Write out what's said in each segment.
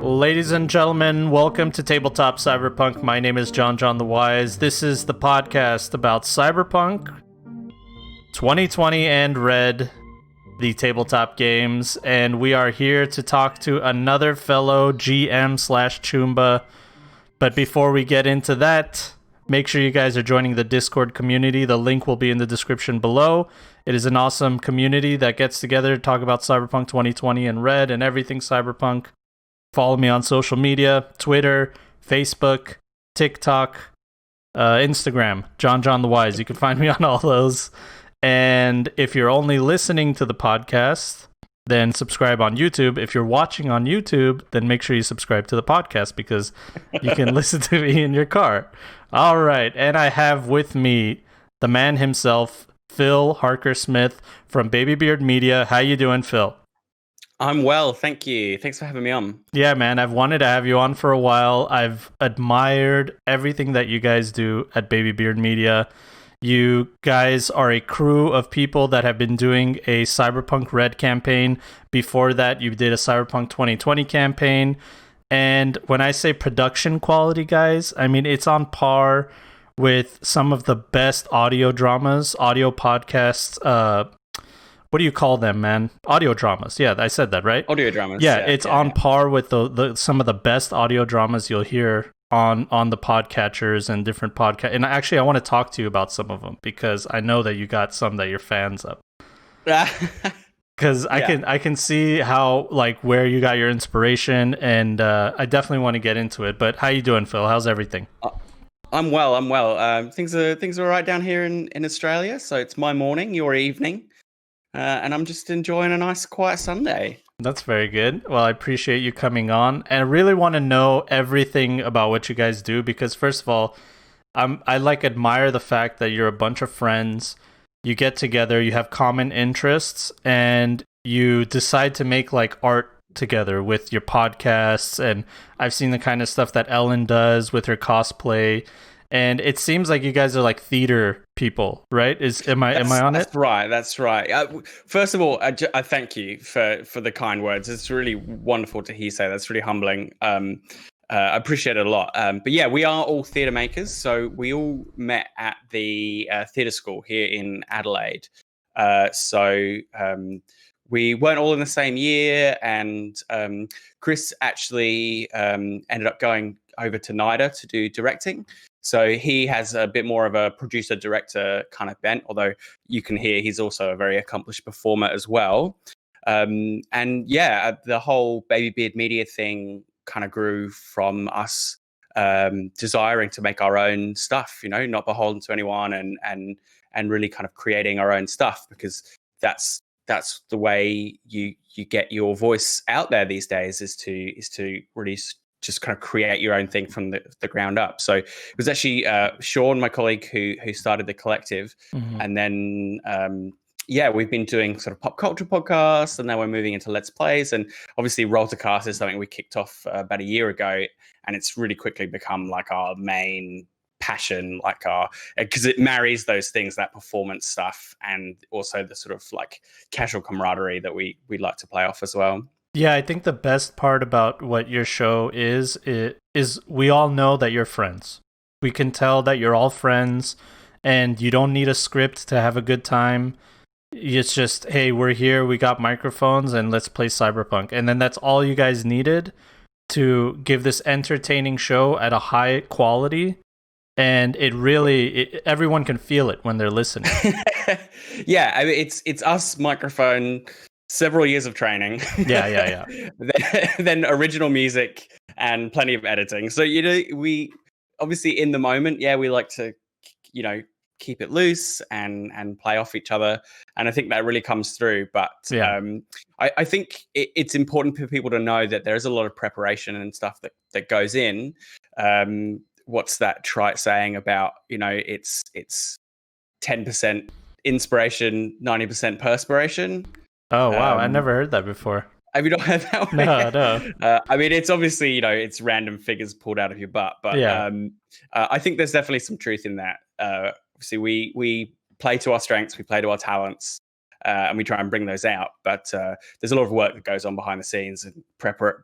Ladies and gentlemen, welcome to Tabletop Cyberpunk. My name is JonJonTheWise. This is the podcast about Cyberpunk 2020 and Red, the tabletop games, and we are here to talk to another fellow GM/Choomba. But before we get into that, make sure you guys are joining the Discord community. The link will be in the description below. It is an awesome community that gets together to talk about Cyberpunk 2020 and Red and everything Cyberpunk. Follow me on social media, Twitter, Facebook, TikTok, Instagram, JonJonTheWise. You can find me on all those. And if you're only listening to the podcast, then subscribe on YouTube. If you're watching on YouTube, then make sure you subscribe to the podcast because you can listen to me in your car. All right. And I have with me the man himself, Phil Harker-Smith from Baby Beard Media. How you doing, Phil? I'm well, thank you. Thanks for having me on. Yeah, man, I've wanted to have you on for a while. I've admired everything that you guys do at Baby Beard Media. You guys are a crew of people that have been doing a Cyberpunk Red campaign. Before that, you did a Cyberpunk 2020 campaign. And when I say production quality, guys, I mean, it's on par with some of the best audio dramas, audio podcasts, what do you call them, man? Audio dramas. Yeah, I said that, right? Audio dramas. Yeah, it's on par with the some of the best audio dramas you'll hear on the podcatchers and different podcast. And actually, I want to talk to you about some of them because I know that you got some that you're fans of. Because I can see how, like, where you got your inspiration, and I definitely want to get into it. But how you doing, Phil? How's everything? I'm well. Things are all right down here in Australia. So it's my morning, your evening. And I'm just enjoying a nice, quiet Sunday. That's very good. Well, I appreciate you coming on. And I really want to know everything about what you guys do because, first of all, I admire the fact that you're a bunch of friends. You get together, you have common interests, and you decide to make, like, art together with your podcasts. And I've seen the kind of stuff that Ellen does with her cosplay. And it seems like you guys are like theater people, right? Am I on it? That's right. First of all, I thank you for the kind words. It's really wonderful to hear you say. That's really humbling. I appreciate it a lot. But yeah, we are all theatre makers. So we all met at the theatre school here in Adelaide. We weren't all in the same year, and Chris actually ended up going over to NIDA to do directing. So he has a bit more of a producer-director kind of bent, although you can hear he's also a very accomplished performer as well. And yeah, the whole Baby Beard Media thing kind of grew from us desiring to make our own stuff, not beholden to anyone, and really kind of creating our own stuff, because that's the way you get your voice out there these days, is to really just kind of create your own thing from the ground up. So it was actually Sean, my colleague, who started the collective. Mm-hmm. And then, we've been doing sort of pop culture podcasts, and now we're moving into Let's Plays. And obviously Roll to Cast is something we kicked off about a year ago, and it's really quickly become like our main passion, because it marries those things, that performance stuff, and also the sort of like casual camaraderie that we like to play off as well. Yeah, I think the best part about what your show is we all know that you're friends. We can tell that you're all friends, and you don't need a script to have a good time. It's just, hey, we're here, we got microphones, and let's play Cyberpunk. And then that's all you guys needed to give this entertaining show at a high quality. And everyone can feel it when they're listening. Yeah, I mean, it's us, microphone, several years of training. Yeah. then original music and plenty of editing. So, we obviously in the moment, we like to, keep it loose and play off each other. And I think that really comes through. But I think it's important for people to know that there is a lot of preparation and stuff that goes in. What's that trite saying about, it's 10% inspiration, 90% perspiration? Oh, wow. I never heard that before. Have you not heard that one? No. I mean, it's obviously, it's random figures pulled out of your butt, but I think there's definitely some truth in that. Obviously, we play to our strengths, we play to our talents, and we try and bring those out. But there's a lot of work that goes on behind the scenes and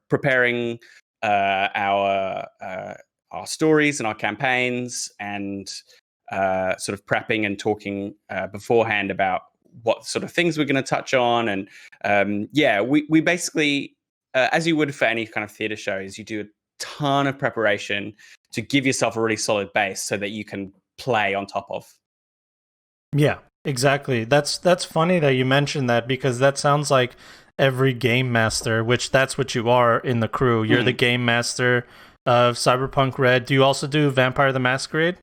preparing our stories and our campaigns, and sort of prepping and talking beforehand about what sort of things we're going to touch on. And we basically, as you would for any kind of theatre shows, you do a ton of preparation to give yourself a really solid base so that you can play on top of. Yeah, exactly. That's funny that you mentioned that, because that sounds like every game master, which that's what you are in the crew. You're the game master of Cyberpunk Red. Do you also do Vampire the Masquerade?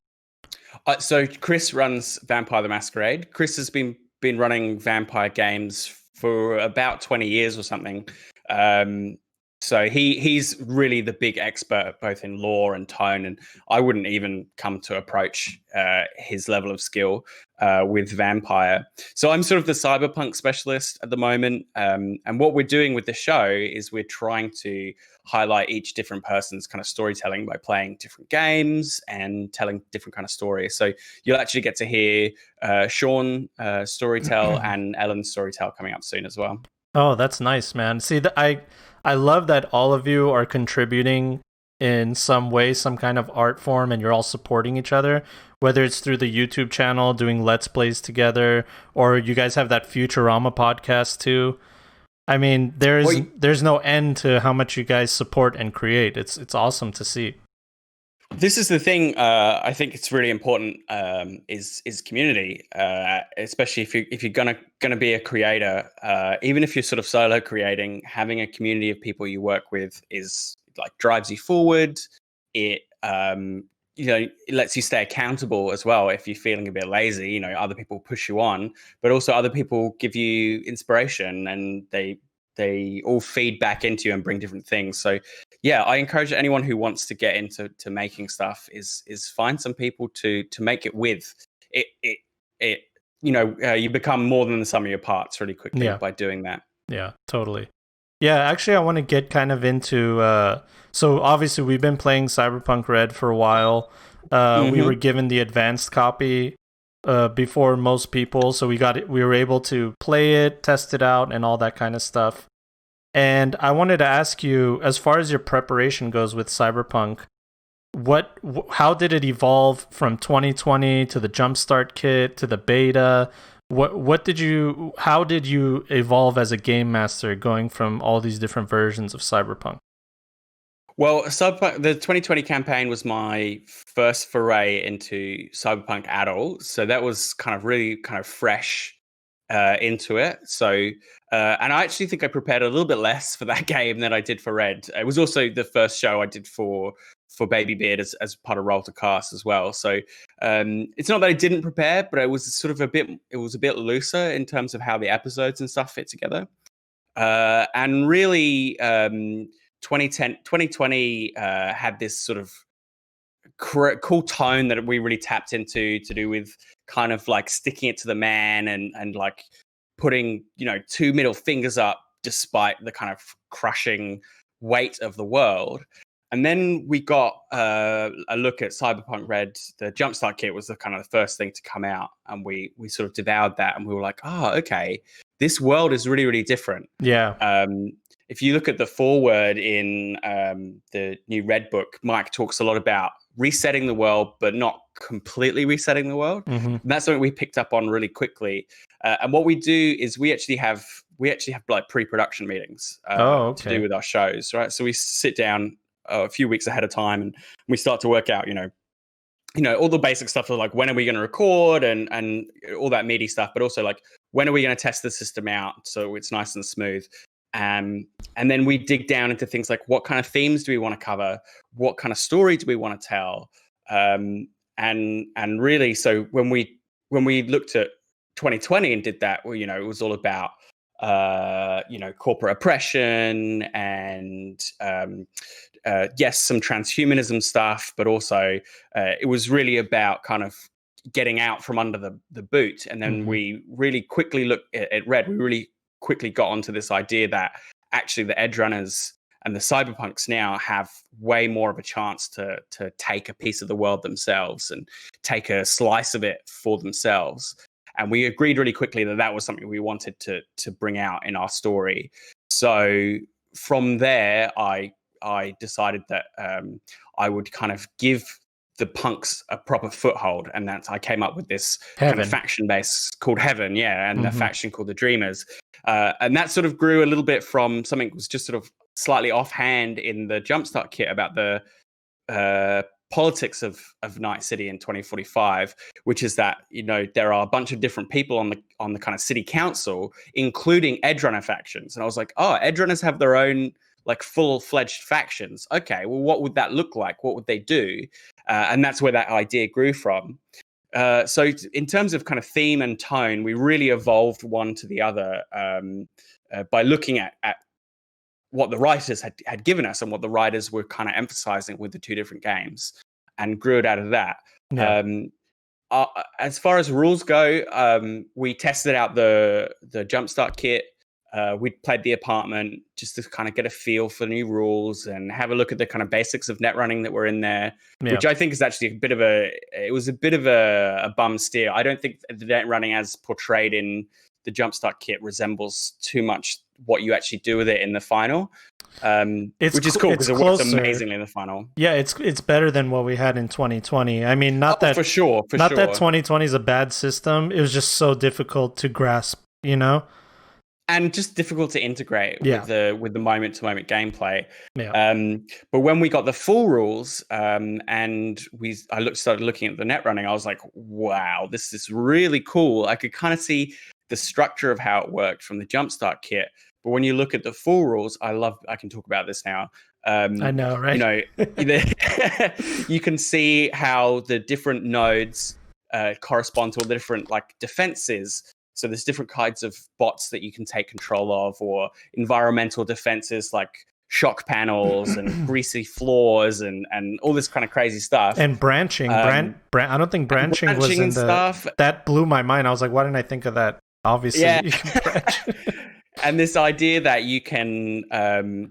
So Chris runs Vampire the Masquerade. Chris has been running vampire games for about 20 years or something. So he's really the big expert both in lore and tone, and I wouldn't even come to approach his level of skill with Vampire. So I'm sort of the cyberpunk specialist at the moment, and what we're doing with the show is we're trying to highlight each different person's kind of storytelling by playing different games and telling different kind of stories. So you'll actually get to hear Sean storytell and Ellen's storytell coming up soon as well. Oh, that's nice, man. See, I love that all of you are contributing in some way, some kind of art form, and you're all supporting each other, whether it's through the YouTube channel, doing Let's Plays together, or you guys have that Futurama podcast too. I mean, there's no end to how much you guys support and create. It's awesome to see. This is the thing. I think it's really important. Is community, especially if you're gonna be a creator. Even if you're sort of solo creating, having a community of people you work with is like drives you forward. It it lets you stay accountable as well. If you're feeling a bit lazy, other people push you on, but also other people give you inspiration, and they all feed back into you and bring different things. So yeah, I encourage anyone who wants to get into making stuff is find some people to make it with. You become more than the sum of your parts really quickly by doing that. Yeah, totally. Yeah, actually I want to get kind of into so obviously we've been playing Cyberpunk Red for a while. We were given the advanced copy before most people, so we were able to play it, test it out, and all that kind of stuff. And I wanted to ask you, as far as your preparation goes with Cyberpunk, how did it evolve from 2020 to the Jumpstart kit to the beta? How did you evolve as a game master going from all these different versions of Cyberpunk? Well, the 2020 campaign was my first foray into Cyberpunk at all. So that was really fresh into it. So, and I actually think I prepared a little bit less for that game than I did for Red. It was also the first show I did for Baby Beard as part of Roll to Cast as well. So it's not that I didn't prepare, but it was a bit looser in terms of how the episodes and stuff fit together. And really, 2020 had this sort of cool tone that we really tapped into to do with kind of like sticking it to the man and like putting, two middle fingers up despite the kind of crushing weight of the world. And then we got a look at Cyberpunk Red. The Jumpstart kit was the first thing to come out, and we sort of devoured that, and we were like, oh, okay, this world is really, really different. Yeah. If you look at the foreword in the new Red book, Mike talks a lot about resetting the world, but not completely resetting the world. Mm-hmm. And that's something we picked up on really quickly. And what we do is we actually have like pre-production meetings to do with our shows, right? So we sit down a few weeks ahead of time, and we start to work out, all the basic stuff of like when are we going to record and all that meaty stuff, but also like when are we going to test the system out so it's nice and smooth. And then we dig down into things like what kind of themes do we want to cover, what kind of story do we want to tell, and really, so when we looked at 2020 and did that, well, it was all about corporate oppression and yes, some transhumanism stuff, but also it was really about kind of getting out from under the boot. And then we really quickly looked at Red. We really quickly got onto this idea that actually the edge runners and the cyberpunks now have way more of a chance to take a piece of the world themselves and take a slice of it for themselves. and we agreed really quickly that that was something we wanted to bring out in our story. So from there, I decided that I would kind of give the punks a proper foothold, and that's I came up with this kind of faction base called Heaven, and a faction called the Dreamers, and that sort of grew a little bit from something that was just sort of slightly offhand in the Jumpstart kit about the politics of Night City in 2045, which is that there are a bunch of different people on the kind of city council, including Edgerunner factions, and I was like, oh, Edgerunners have their own like full-fledged factions. Okay, well, what would that look like? What would they do? And that's where that idea grew from. So in terms of kind of theme and tone, we really evolved one to the other by looking at what the writers had given us and what the writers were kind of emphasizing with the two different games, and grew it out of that. Yeah. As far as rules go, we tested out the Jumpstart kit. We played the apartment just to kind of get a feel for new rules and have a look at the kind of basics of net running that were in there, which I think is actually a bit of a bum steer. I don't think the net running as portrayed in the Jumpstart kit resembles too much what you actually do with it in the final, which is cool because it works amazingly in the final. Yeah, it's better than what we had in 2020. I mean, not that 2020 is a bad system. It was just so difficult to grasp, and just difficult to integrate with the moment to moment gameplay. But when we got the full rules, and I started looking at the net running, I was like, wow, this is really cool. I could kind of see the structure of how it worked from the Jumpstart kit. But when you look at the full rules, I can talk about this now. I know, right? You can see how the different nodes correspond to all the different like defenses. So there's different kinds of bots that you can take control of, or environmental defenses like shock panels and greasy floors and all this kind of crazy stuff. And branching. I don't think branching was in the stuff. That blew my mind. I was like, why didn't I think of that? Obviously, you can branch. And this idea that you can,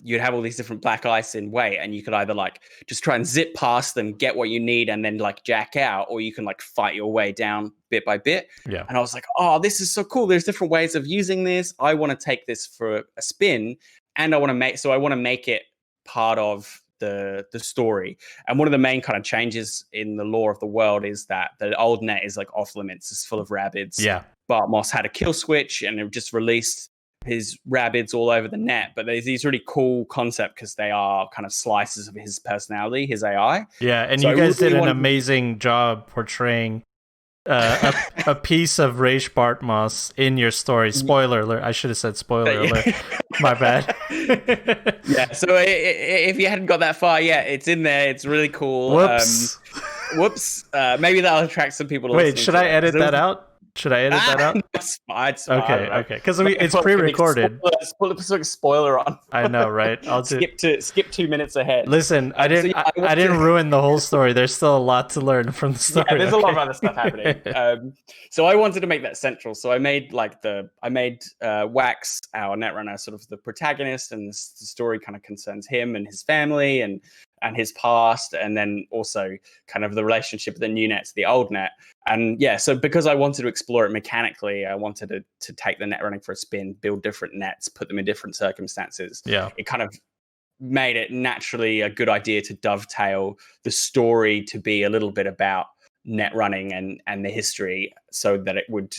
you'd have all these different black ice in way, and you could either like just try and zip past them, get what you need, and then like jack out, or you can like fight your way down bit by bit. Yeah. And I was like, oh, this is so cool. There's different ways of using this. I want to take this for a spin, and I want to make it part of the story. And one of the main kind of changes in the lore of the world is that the old net is like off limits. It's full of rabbids. Yeah. Bart Moss had a kill switch, and it just released his rabbids all over the net. But there's these really cool concepts because they are kind of slices of his personality, his AI. Yeah, and so you guys did an amazing job portraying a piece of Raish Bart Moss in your story. Spoiler alert. I should have said spoiler alert. My bad. Yeah, so if you hadn't got that far yet, it's in there. It's really cool. Whoops. Maybe that'll attract some people to Wait, should I edit that out? Should I edit that out? It's fine. Okay. Because it's pre-recorded. Put spoiler on. I know, right? I'll skip 2 minutes ahead. Listen, I didn't ruin the whole story. There's still a lot to learn from the story. Yeah, there's a lot of other stuff happening. So I wanted to make that central. So I made Wax, our netrunner, sort of the protagonist, and the story kind of concerns him and his family and his past, and then also kind of the relationship of the new net to the old net. And yeah, so because I wanted to explore it mechanically, I wanted to take the net running for a spin, build different nets, put them in different circumstances. Yeah. It kind of made it naturally a good idea to dovetail the story to be a little bit about net running and the history, so that it would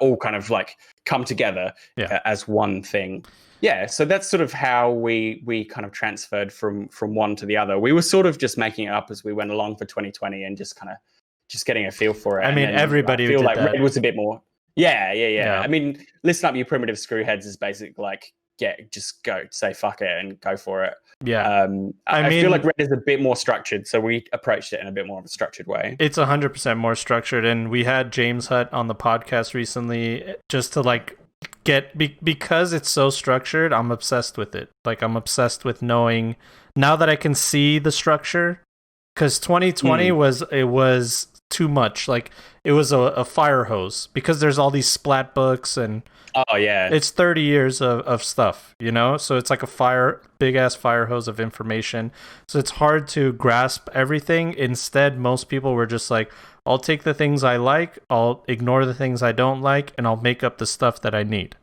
all kind of like come together as one thing. Yeah, so that's sort of how we kind of transferred from one to the other. We were sort of just making it up as we went along for 2020 and just getting a feel for it. I mean, everybody feel did like that. Red was a bit more. Yeah. I mean, listen up, you primitive screwheads is basically like, just go, say fuck it and go for it. Yeah. I feel like Red is a bit more structured, so we approached it in a bit more of a structured way. It's 100% more structured, and we had James Hutt on the podcast recently just to like because it's so structured. I'm obsessed with it. Like, I'm obsessed with knowing now that I can see the structure, because 2020 was too much. Like it was a fire hose because there's all these splat books and Oh yeah. it's 30 years of stuff, you know? So it's like a big ass fire hose of information. So it's hard to grasp everything. Instead, most people were just like, I'll take the things I like, I'll ignore the things I don't like, and I'll make up the stuff that I need.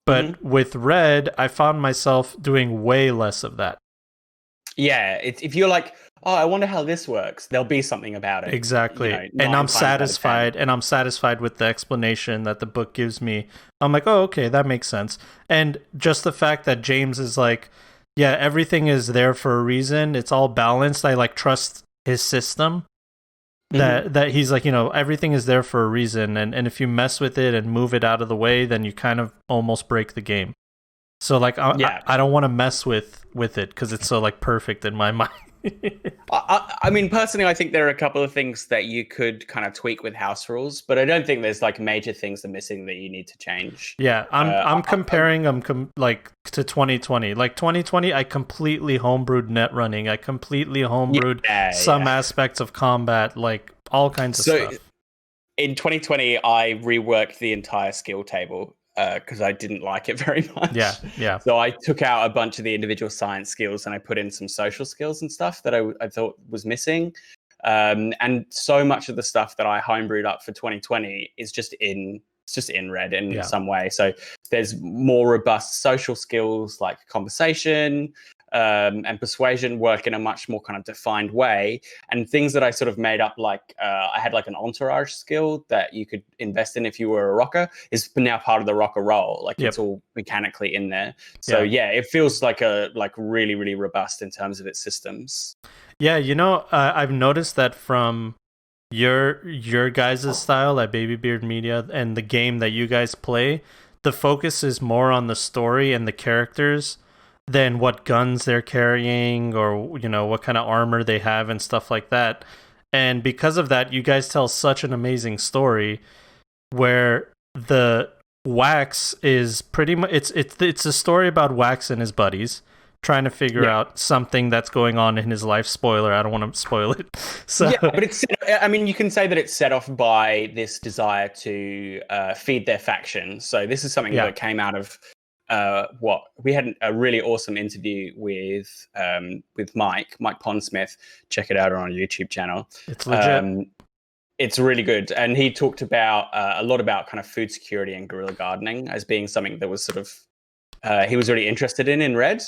But with Red, I found myself doing way less of that. Yeah, if you're like, oh, I wonder how this works, there'll be something about it. Exactly. You know, and 9 I'm times out of 10. satisfied, and I'm satisfied with the explanation that the book gives me. I'm like, oh, okay, that makes sense. And just the fact that James is like, yeah, everything is there for a reason. It's all balanced. I like trust his system. That he's like, you know, everything is there for a reason. And if you mess with it and move it out of the way, then you kind of almost break the game. So like, I don't want to mess with it because it's so like perfect in my mind. I mean, personally, I think there are a couple of things that you could kind of tweak with house rules, but I don't think there's like major things that are missing that you need to change. Yeah, I'm comparing them like to 2020. Like 2020, I completely homebrewed net running. I completely homebrewed some aspects of combat, like all kinds of stuff. In 2020, I reworked the entire skill table because I didn't like it very much. Yeah. So I took out a bunch of the individual science skills and I put in some social skills and stuff that I thought was missing. And so much of the stuff that I homebrewed up for 2020 is just in Red in some way. So there's more robust social skills like conversation, and persuasion work in a much more kind of defined way, and things that I sort of made up, like I had like an entourage skill that you could invest in if you were a rocker, is now part of the rocker role. Like it's all mechanically in there. So it feels like really, really robust in terms of its systems. Yeah, you know, I've noticed that from your guys' style at Baby Beard Media and the game that you guys play, the focus is more on the story and the characters than what guns they're carrying or, you know, what kind of armor they have and stuff like that. And because of that, you guys tell such an amazing story where the Wax is pretty much it's a story about Wax and his buddies trying to figure out something that's going on in his life. Spoiler, I don't want to spoil it. So but you can say that it's set off by this desire to feed their faction. So this is something that came out of we had a really awesome interview with Mike Pondsmith. Check it out on our YouTube channel. It's legit. It's really good, and he talked about a lot about kind of food security and guerrilla gardening as being something that was sort of he was really interested in Red.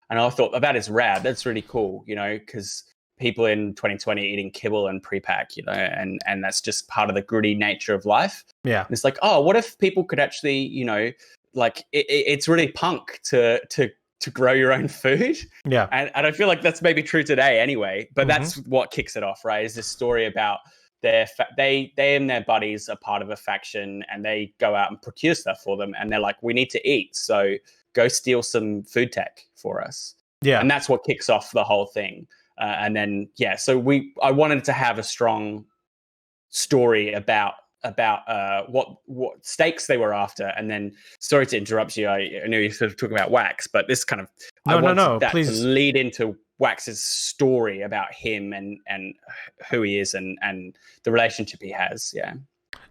And I thought, that is rad. That's really cool, you know, because people in 2020 eating kibble and pre-pack, you know, and that's just part of the gritty nature of life. Yeah, and it's like, oh, what if people could actually, you know, like it's really punk to grow your own food. Yeah. And I feel like that's maybe true today anyway, but that's what kicks it off, right? Is this story about they and their buddies are part of a faction and they go out and procure stuff for them. And they're like, we need to eat. So go steal some food tech for us. Yeah. And that's what kicks off the whole thing. And then, so I wanted to have a strong story about what stakes they were after, and then sorry to interrupt you. I knew you were sort of talking about Wax, but this kind of I wanted that please. to lead into Wax's story about him and who he is and the relationship he has.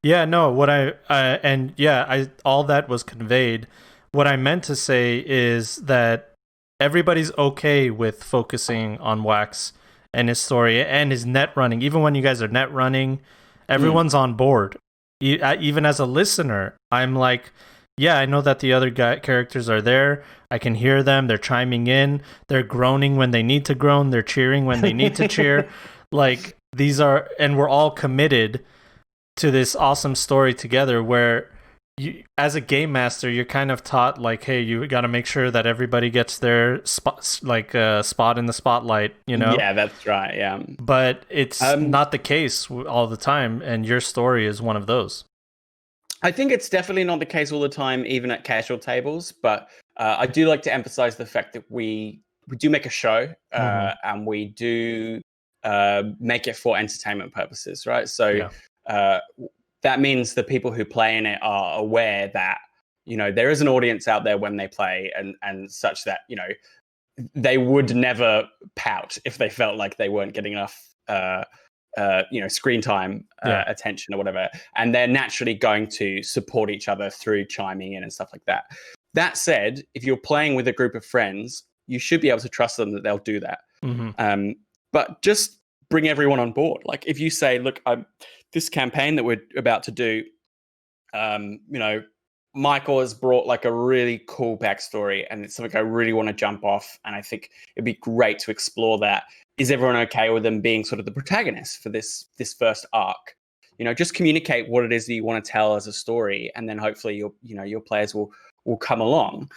No, what I all that was conveyed. What I meant to say is that everybody's okay with focusing on Wax and his story and his net running. Even when you guys are net running, everyone's on board. Even as a listener, I'm like, yeah, I know that the other characters are there. I can hear them. They're chiming in. They're groaning when they need to groan. They're cheering when they need to cheer. Like and we're all committed to this awesome story together where you, as a game master, you're kind of taught like, hey, you got to make sure that everybody gets their spot in the spotlight, you know? Yeah, that's right. Yeah. But it's not the case all the time. And your story is one of those. I think it's definitely not the case all the time, even at casual tables. But I do like to emphasize the fact that we do make a show and we do make it for entertainment purposes, right? So that means the people who play in it are aware that, you know, there is an audience out there when they play and such that, you know, they would never pout if they felt like they weren't getting enough screen time, attention or whatever, and they're naturally going to support each other through chiming in and stuff like that. That said, if you're playing with a group of friends, you should be able to trust them that they'll do that. But just bring everyone on board. Like if you say, look, this campaign that we're about to do, Michael has brought like a really cool backstory and it's something I really want to jump off. And I think it'd be great to explore that. Is everyone okay with them being sort of the protagonist for this first arc? Just communicate what it is that you want to tell as a story. And then hopefully your players will come along.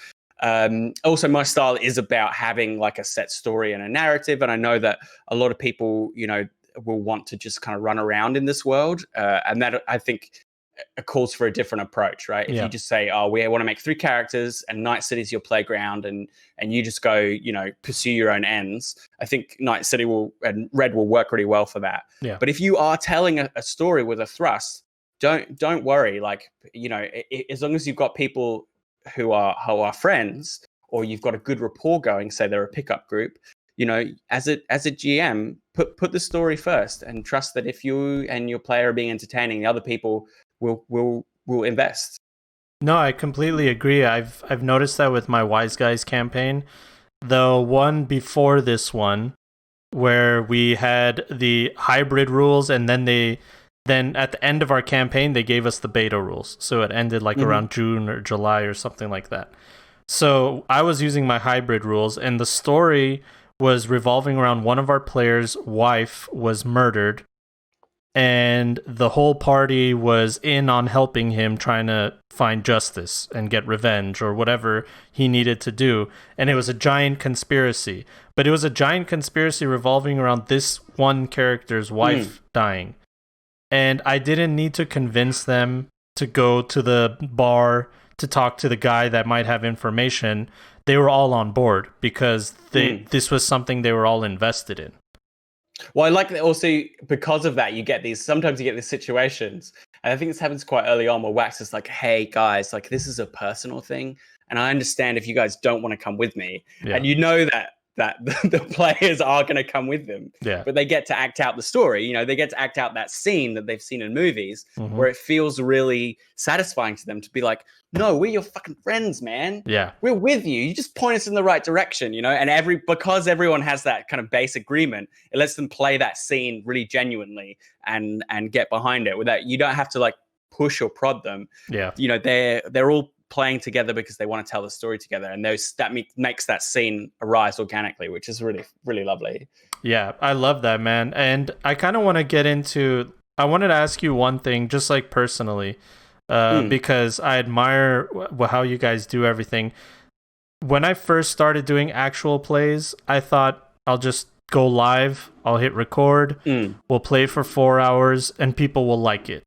Also, my style is about having like a set story and a narrative. And I know that a lot of people, will want to just kind of run around in this world. And that I think it calls for a different approach, right? If you just say, we want to make 3 characters and Night City's your playground and you just go, pursue your own ends, I think Night City and Red will work really well for that. Yeah. But if you are telling a story with a thrust, don't worry. Like, as long as you've got people who are friends or you've got a good rapport going, say they're a pickup group, as a GM, put the story first and trust that if you and your player are being entertaining, the other people will invest. No, I completely agree. I've noticed that with my Wise Guys campaign. The one before this one, where we had the hybrid rules, and then at the end of our campaign, they gave us the beta rules. So it ended like around June or July or something like that. So I was using my hybrid rules, and the story was revolving around one of our players' wife was murdered, and the whole party was in on helping him trying to find justice and get revenge or whatever he needed to do. And it was a giant conspiracy. But it was a giant conspiracy revolving around this one character's wife dying. And I didn't need to convince them to go to the bar to talk to the guy that might have information. They were all on board because this was something they were all invested in. Well, I like that also because of that, sometimes you get these situations, and I think this happens quite early on where Wax is like, hey guys, like this is a personal thing, and I understand if you guys don't want to come with me, and that the players are going to come with them, but they get to act out the story. They get to act out that scene that they've seen in movies where it feels really satisfying to them to be like, no, we're your fucking friends, man. Yeah, we're with you. You just point us in the right direction, and because everyone has that kind of base agreement, it lets them play that scene really genuinely and get behind it without, you don't have to like push or prod them. Yeah. They're all playing together because they want to tell the story together, and that makes that scene arise organically, which is really, really lovely. Yeah, I love that, man. And I kind of want to get into, I wanted to ask you one thing, just like personally, because I admire how you guys do everything. When I first started doing actual plays, I thought I'll just go live, I'll hit record, we'll play for 4 hours, and people will like it.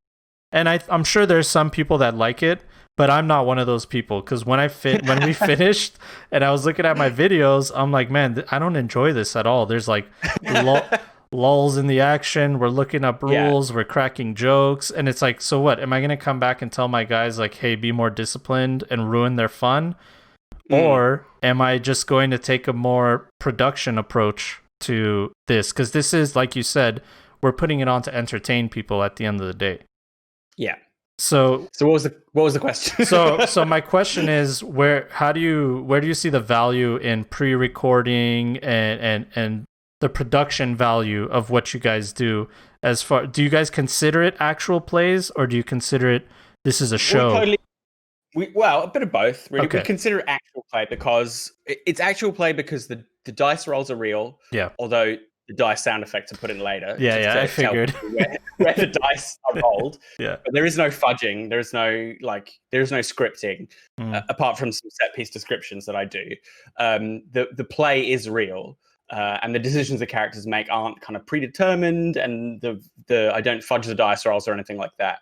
And I'm sure there's some people that like it, but I'm not one of those people, because when we finished and I was looking at my videos, I'm like, man, I don't enjoy this at all. There's like lulls in the action. We're looking up rules. We're cracking jokes. And it's like, so what? Am I going to come back and tell my guys like, hey, be more disciplined and ruin their fun? Or am I just going to take a more production approach to this? Because this is, like you said, we're putting it on to entertain people at the end of the day. Yeah. So what was the question? so my question is, where do you see the value in pre-recording and the production value of what you guys do? Do you guys consider it actual plays, or do you consider it this is a show? Well, a bit of both, really. Okay. We consider it actual play because it's actual play because the dice rolls are real. Yeah. Although the dice sound effects are put in later. Yeah, I figured. Where the dice are rolled. Yeah. But there is no fudging. There is no scripting, apart from some set piece descriptions that I do. The play is real. And the decisions the characters make aren't kind of predetermined, and I don't fudge the dice rolls or anything like that.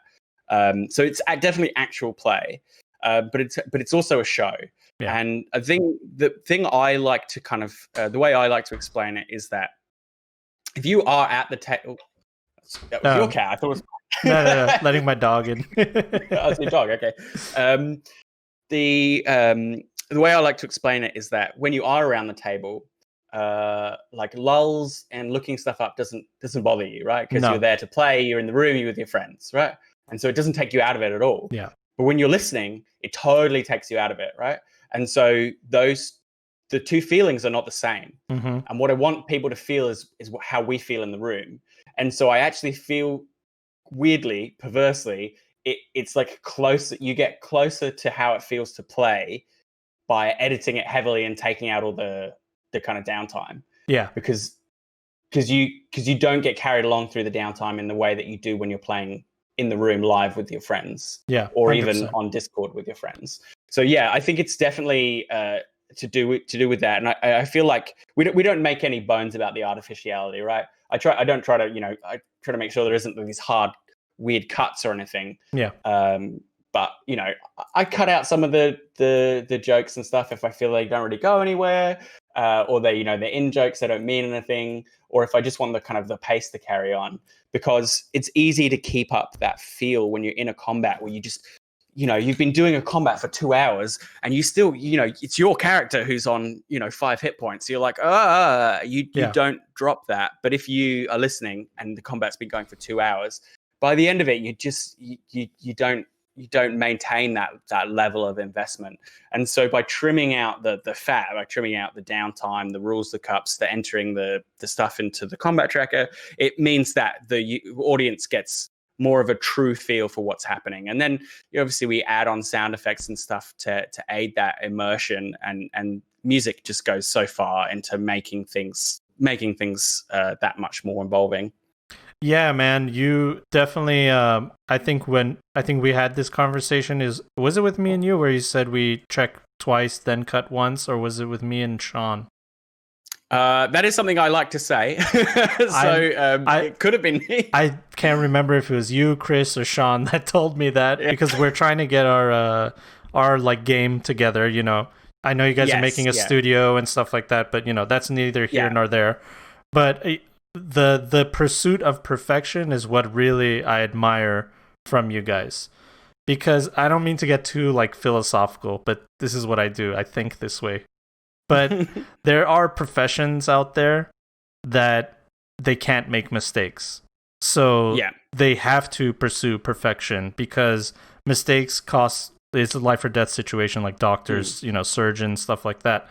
So it's definitely actual play. But it's also a show. Yeah. And I think the thing I like to kind of the way I like to explain it is that if you are at the table, your cat. I thought it was no, letting my dog in. Oh, it's your dog. Okay. The way I like to explain it is that when you are around the table, like lulls and looking stuff up doesn't bother you, right? Because No. you're there to play, you're in the room, you're with your friends, right? And so it doesn't take you out of it at all. Yeah. But when you're listening, it totally takes you out of it, right? And so the two feelings are not the same. Mm-hmm. And what I want people to feel is how we feel in the room. And so I actually feel, weirdly, perversely, it's like you get closer to how it feels to play by editing it heavily and taking out all the kind of downtime. Yeah. Because you don't get carried along through the downtime in the way that you do when you're playing in the room live with your friends. Yeah. Or 100%. even on Discord with your friends. So yeah, I think it's definitely to do with that. And I feel like we don't make any bones about the artificiality, right? I don't try to make sure there isn't these hard, weird cuts or anything. Yeah. But I cut out some of the jokes and stuff if I feel they don't really go anywhere, or they're in jokes that don't mean anything, or if I just want the pace to carry on, because it's easy to keep up that feel when you're in a combat where you just you've been doing a combat for 2 hours and you still it's your character who's on 5 hit points. You're like you don't drop that. But if you are listening and the combat's been going for 2 hours, by the end of it you don't maintain that level of investment. And so by trimming out the fat, by trimming out the downtime, the rules, the cups, the entering the stuff into the combat tracker, it means that the audience gets more of a true feel for what's happening. And then obviously we add on sound effects and stuff to aid that immersion, and music just goes so far into making things that much more involving. Yeah, man, you definitely I think we had this conversation, was it with me and you where you said we check twice then cut once, or was it with me and Sean? That is something I like to say. It could have been me. I can't remember if it was you, Chris, or Sean that told me that, because we're trying to get our like game together. I know you guys are making a studio and stuff like that, but that's neither here nor there. But the pursuit of perfection is what really I admire from you guys, because I don't mean to get too like philosophical, but this is what I do. I think this way. But there are professions out there that they can't make mistakes. So they have to pursue perfection, because mistakes it's a life or death situation, like doctors, surgeons, stuff like that.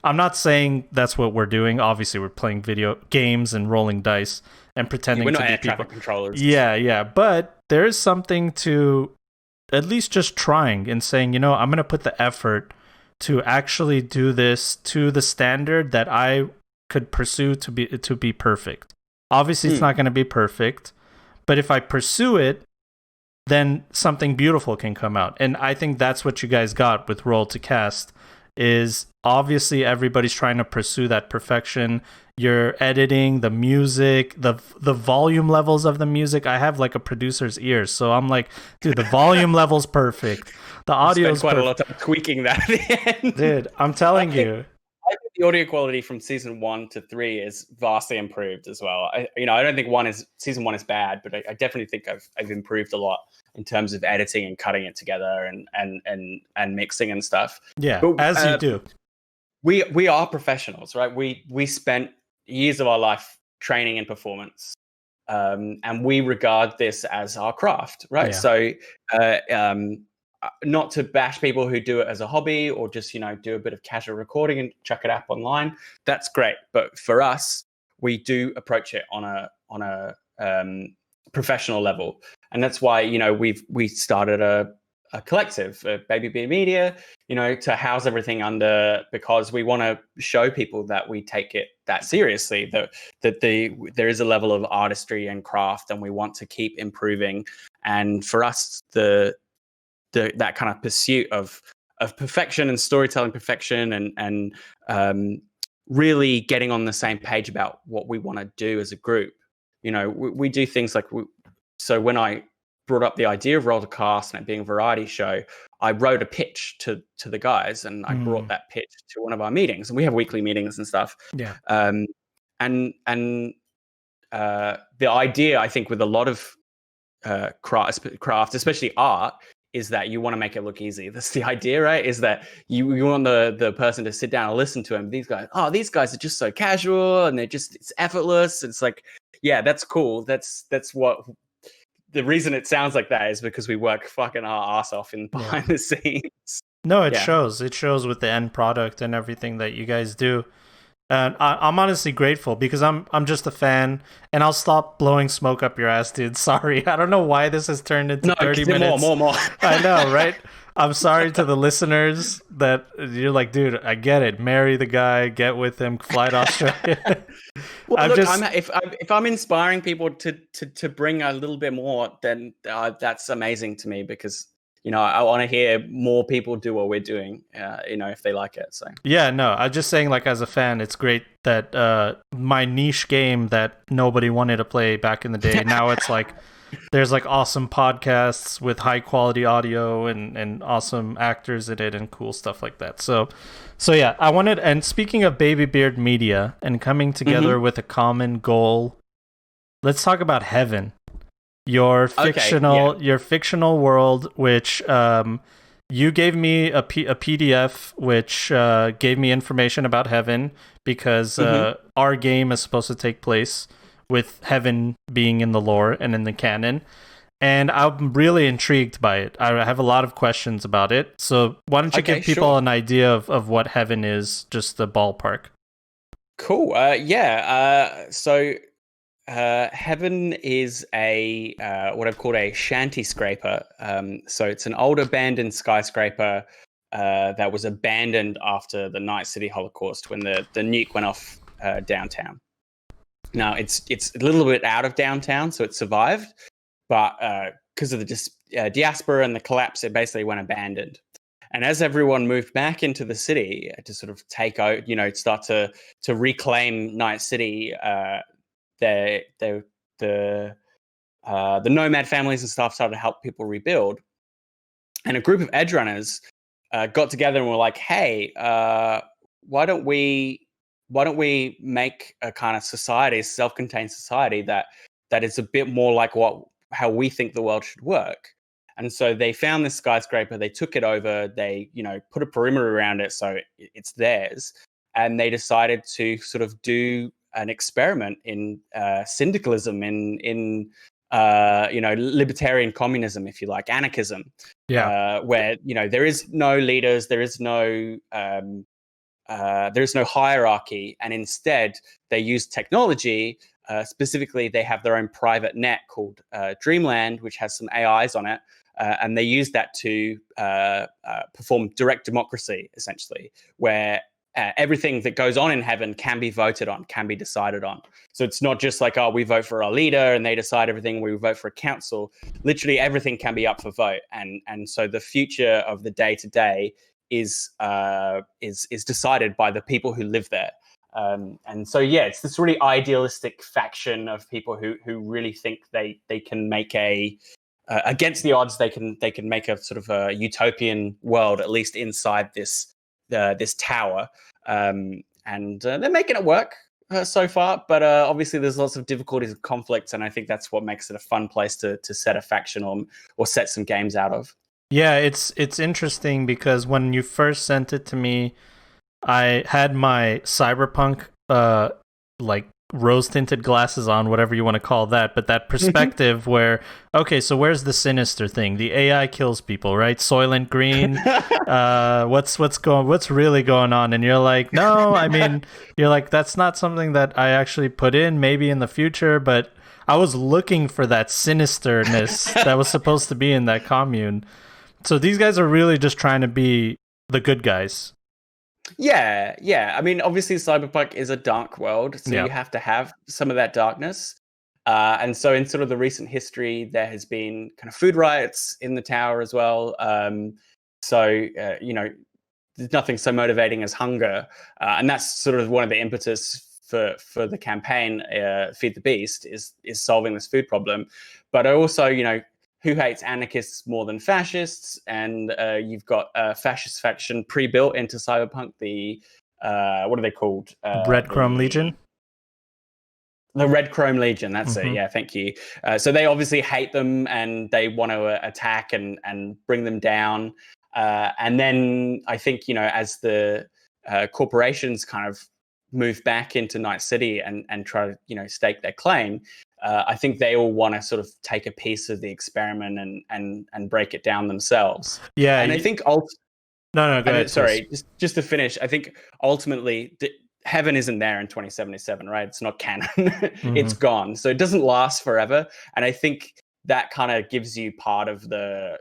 I'm not saying that's what we're doing. Obviously, we're playing video games and rolling dice and pretending we're to not be air people. traffic controllers. Yeah. But there is something to at least just trying and saying, I'm going to put the effort to actually do this to the standard that I could pursue to be perfect. Obviously, it's not going to be perfect, but if I pursue it, then something beautiful can come out. And I think that's what you guys got with Roll to Cast, is obviously everybody's trying to pursue that perfection. You're editing the music, the volume levels of the music. I have like a producer's ears, so I'm like, dude, the volume level's perfect. The audio's quite a lot of time tweaking that at the end. Dude, I'm telling you. I think the audio quality from season 1 to 3 is vastly improved as well. I don't think season 1 is bad, but I definitely think I've improved a lot in terms of editing and cutting it together and mixing and stuff. Yeah, but, as you do. We are professionals, right? We spent years of our life training in performance, and we regard this as our craft, right? Yeah. So not to bash people who do it as a hobby or just do a bit of casual recording and chuck it up online. That's great, but for us, we do approach it on a professional level, and that's why we started a collective, Baby Beer Media, to house everything under, because we want to show people that we take it that seriously, that there is a level of artistry and craft, and we want to keep improving. And for us, that kind of pursuit of perfection and storytelling perfection and really getting on the same page about what we want to do as a group. We do things like so when I brought up the idea of Roll to Cast and it being a variety show, I wrote a pitch to the guys, and I brought that pitch to one of our meetings, and we have weekly meetings and stuff. Yeah. And the idea, I think, with a lot of craft, especially art, is that you want to make it look easy. That's the idea, right? Is that you want the person to sit down and listen to him. These guys are just so casual and it's effortless. It's like, yeah, that's cool. That's what the reason it sounds like that is because we work fucking our ass off in behind the scenes. No, it shows. It shows with the end product and everything that you guys do. And I'm honestly grateful because I'm just a fan, and I'll stop blowing smoke up your ass, dude. Sorry, I don't know why this has turned into 30 minutes. More. I know, right? I'm sorry to the listeners that you're like, dude, I get it. Marry the guy, get with him, fly to Australia. Well, look, if I'm inspiring people to bring a little bit more, then that's amazing to me because I want to hear more people do what we're doing, if they like it. So yeah, no, I'm just saying, like, as a fan, it's great that my niche game that nobody wanted to play back in the day, now it's like there's like awesome podcasts with high quality audio and awesome actors in it and cool stuff like that. So yeah, I wanted, and speaking of Baby Beard Media and coming together with a common goal, let's talk about Heaven. Your fictional world, which you gave me a PDF, which gave me information about Heaven because our game is supposed to take place with Heaven being in the lore and in the canon. And I'm really intrigued by it. I have a lot of questions about it. So why don't you give people an idea of what Heaven is, just the ballpark? Cool. So Heaven is a what I've called a shanty scraper. So it's an old abandoned skyscraper that was abandoned after the Night City Holocaust when the nuke went off downtown. Now it's a little bit out of downtown, so it survived, but because of the diaspora and the collapse, it basically went abandoned. And as everyone moved back into the city to sort of take out, start to reclaim Night City. The nomad families and stuff started to help people rebuild, and a group of edge runners got together and were like, "Hey, why don't we make a kind of society, a self-contained society that is a bit more like how we think the world should work?" And so they found this skyscraper, they took it over, they put a perimeter around it so it's theirs, and they decided to sort of do an experiment in syndicalism, in libertarian communism, if you like, anarchism. Where there is no leaders, there is no hierarchy, and instead they use technology. Specifically, they have their own private net called Dreamland, which has some AIs on it, and they use that to perform direct democracy, essentially, where everything that goes on in Heaven can be voted on, can be decided on. So it's not just like, we vote for our leader and they decide everything. We vote for a council. Literally everything can be up for vote. And so the future of the day to day is decided by the people who live there. And so, it's this really idealistic faction of people who really think they can make against the odds, they can make a sort of a utopian world, at least inside this tower, and they're making it work so far. But obviously, there's lots of difficulties and conflicts, and I think that's what makes it a fun place to set a faction or set some games out of. Yeah, it's interesting because when you first sent it to me, I had my Cyberpunk like rose tinted glasses on, whatever you want to call that, but that perspective where, okay, so where's the sinister thing? The AI kills people, right? Soylent Green. What's really going on? And you're like, no, I mean, you're like, that's not something that I actually put in, maybe in the future, but I was looking for that sinisterness that was supposed to be in that commune. So these guys are really just trying to be the good guys. Yeah. I mean, obviously, Cyberpunk is a dark world, so you have to have some of that darkness. And so in sort of the recent history, there has been kind of food riots in the tower as well. There's nothing so motivating as hunger. And that's sort of one of the impetus for the campaign, Feed the Beast, is solving this food problem. But also, who hates anarchists more than fascists? And you've got a fascist faction pre-built into Cyberpunk. The what are they called? Breadcrumb Legion. The Red Chrome Legion, that's it. Yeah, thank you. So they obviously hate them and they want to attack and bring them down. And then I think, as the corporations kind of move back into Night City and try to, stake their claim, I think they all want to sort of take a piece of the experiment and break it down themselves. Yeah. And I think No, go ahead. Sorry, just to finish, I think ultimately heaven isn't there in 2077, right? It's not canon. It's gone. So it doesn't last forever. And I think that kind of gives you part of that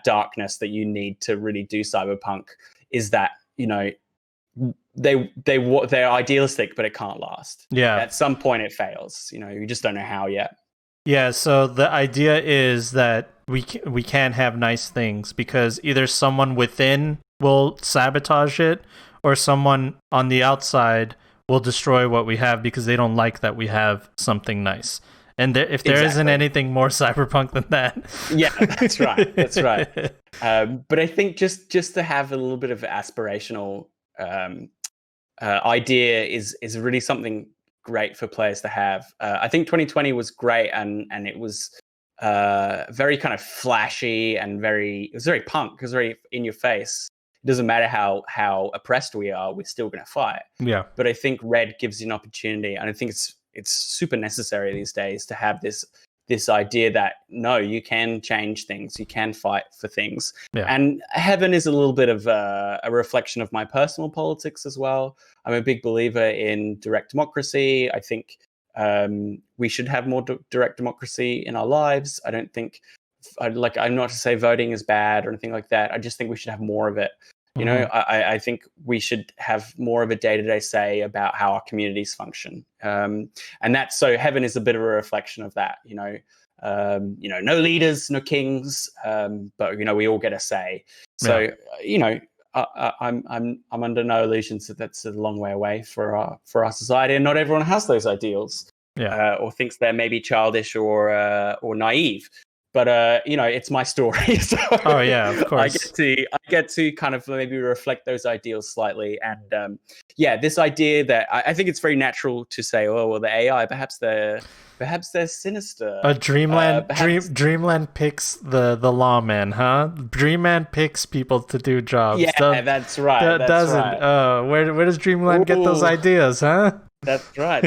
darkness that you need to really do cyberpunk, is that, they're idealistic, but it can't last. Yeah. At some point it fails. You just don't know how yet. Yeah, so the idea is that we can't have nice things because either someone within will sabotage it or someone on the outside will destroy what we have because they don't like that we have something nice. And if there isn't anything more cyberpunk than that. Yeah, that's right. That's right. But I think just to have a little bit of aspirational idea is really something great for players to have. I think 2020 was great, and it was very kind of flashy and it was very punk. It was very in your face. It doesn't matter how oppressed we are, we're still going to fight. Yeah. But I think Red gives you an opportunity, and I think it's super necessary these days to have this idea that no, you can change things, you can fight for things. Yeah. And Heaven is a little bit of a reflection of my personal politics as well. I'm a big believer in direct democracy. I think we should have more direct democracy in our lives. I don't think, I'm not to say voting is bad or anything like that. I just think we should have more of it. I think we should have more of a day-to-day say about how our communities function. And that's, so Heaven is a bit of a reflection of that, no leaders, no kings, but, we all get a say. So, I'm under no illusions that that's a long way away for our society, and not everyone has those ideals, or thinks they're maybe childish or naive. But it's my story, so oh yeah, of course. I get to kind of maybe reflect those ideals slightly, and this idea that I think it's very natural to say, oh well, the AI perhaps they're sinister. Dreamland picks the lawman, huh? Dreamland picks people to do jobs. Yeah, that's right. Right. Where does Dreamland get those ideas, huh? That's right.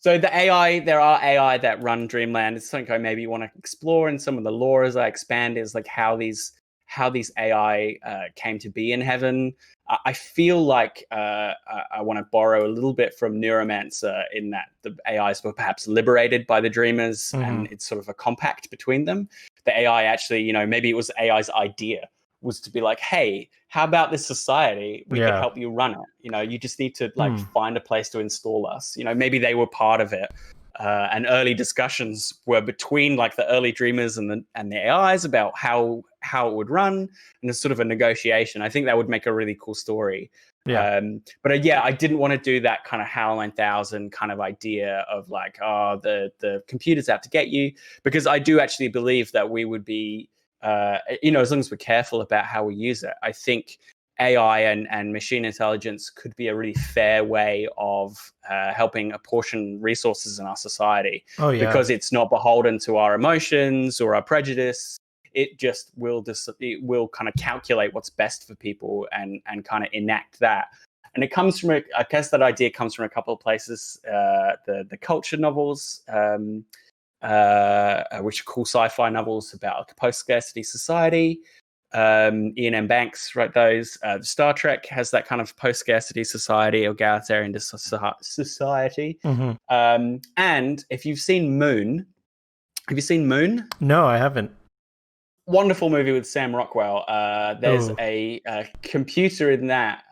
So there are AI that run Dreamland. It's something I maybe want to explore, and some of the lore as I expand is like how these AI came to be in Heaven. I feel like I want to borrow a little bit from Neuromancer in that the AIs were perhaps liberated by the Dreamers, and it's sort of a compact between them. The AI actually, maybe it was AI's idea was to be like, hey, how about this society? We can help you run it. You just need to find a place to install us. Maybe they were part of it. And early discussions were between like the early Dreamers and the AIs about how it would run, and it's sort of a negotiation. I think that would make a really cool story. Yeah. But I didn't want to do that kind of HAL 9000 kind of idea of like, oh, the computer's out to get you, because I do actually believe that we would be, as long as we're careful about how we use it, I think AI and machine intelligence could be a really fair way of helping apportion resources in our society. Oh, yeah. Because it's not beholden to our emotions or our prejudice. It just will kind of calculate what's best for people and kind of enact that. And it comes from, I guess that idea comes from a couple of places. The culture novels, which are cool sci-fi novels about like a post-scarcity society. Ian M. Banks wrote those. Star Trek has that kind of post-scarcity society, egalitarian society. And if you've seen Moon, have you seen Moon? No, I haven't. Wonderful movie with Sam Rockwell. There's a computer in that,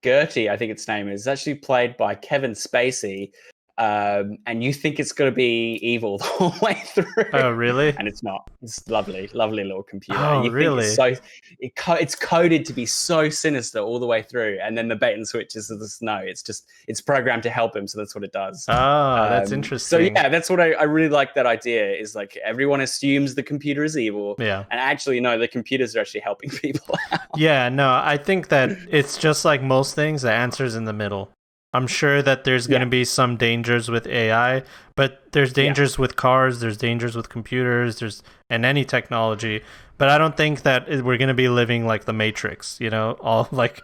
Gertie, I think its name is, actually played by Kevin Spacey. And you think it's going to be evil the whole way through. Oh, really? And it's not. It's lovely little computer. Oh, you really? Think it's coded to be so sinister all the way through, and then the bait and switch is this. No, it's programmed to help him, so that's what it does. Oh, that's interesting. So yeah, that's what I really like. That idea is like everyone assumes the computer is evil, and actually no, the computers are actually helping people out. Yeah, no, I think that it's just like most things. The answer's in the middle. I'm sure that there's going to be some dangers with AI, but there's dangers with cars, there's dangers with computers, and any technology. But I don't think that we're going to be living like the Matrix, all like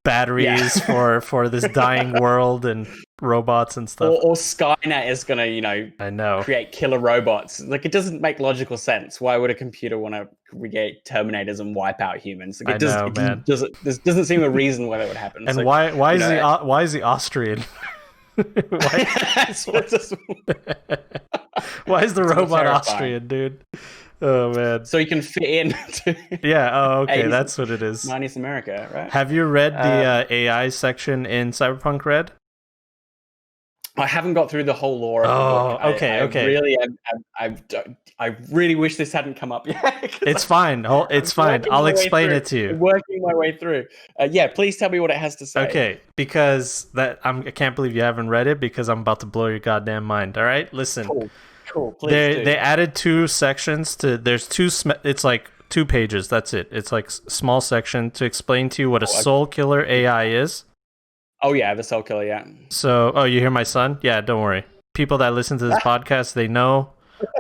batteries for this dying world and robots and stuff. Or Skynet is going to, I know, create killer robots. Like, it doesn't make logical sense. Why would a computer want to create Terminators and wipe out humans? Like, there doesn't seem a reason why that would happen. And so, why is he Austrian? Why is the robot Austrian, dude? Oh man! So you can fit in. Yeah. Oh, okay. That's what it is. 90s America, right? Have you read the AI section in Cyberpunk Red? I haven't got through the whole lore of the book. I really wish this hadn't come up yet. It's fine. It's fine. I'll explain it to you. I'm working my way through. Please tell me what it has to say. Okay, because I can't believe you haven't read it, because I'm about to blow your goddamn mind. All right, listen. Cool. Please do. They added 2 sections to. There's 2. It's like 2 pages. That's it. It's like small section to explain to you what a soul killer AI is. Oh yeah, the soul killer. Yeah. So, you hear my son? Yeah, don't worry. People that listen to this podcast, they know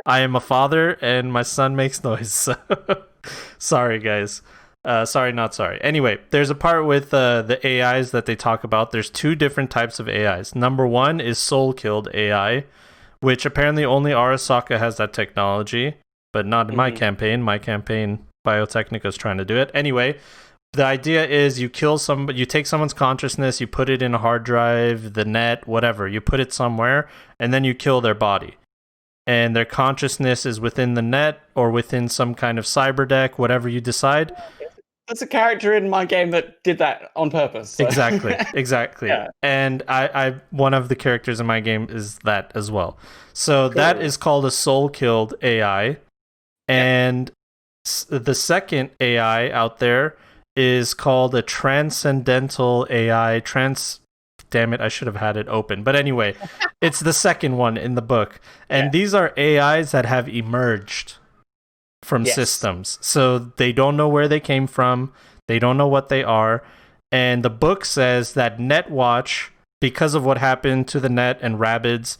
I am a father and my son makes noise. So sorry, guys. Sorry, not sorry. Anyway, there's a part with the AIs that they talk about. There's 2 different types of AIs. Number 1 is soul-killed AI, which apparently only Arasaka has that technology, but not in my campaign. My campaign, Biotechnica is trying to do it. Anyway, the idea is you take someone's consciousness, you put it in a hard drive, the net, whatever. You put it somewhere, and then you kill their body. And their consciousness is within the net or within some kind of cyber deck, whatever you decide. There's a character in my game that did that on purpose. So. Exactly. Yeah. And I one of the characters in my game is that as well. So that is called a soul-killed AI. And the second AI out there is called a Transcendental AI. Damn it, I should have had it open. But anyway, it's the second one in the book. And these are AIs that have emerged from systems. So they don't know where they came from. They don't know what they are. And the book says that Netwatch, because of what happened to the net and Rabbids,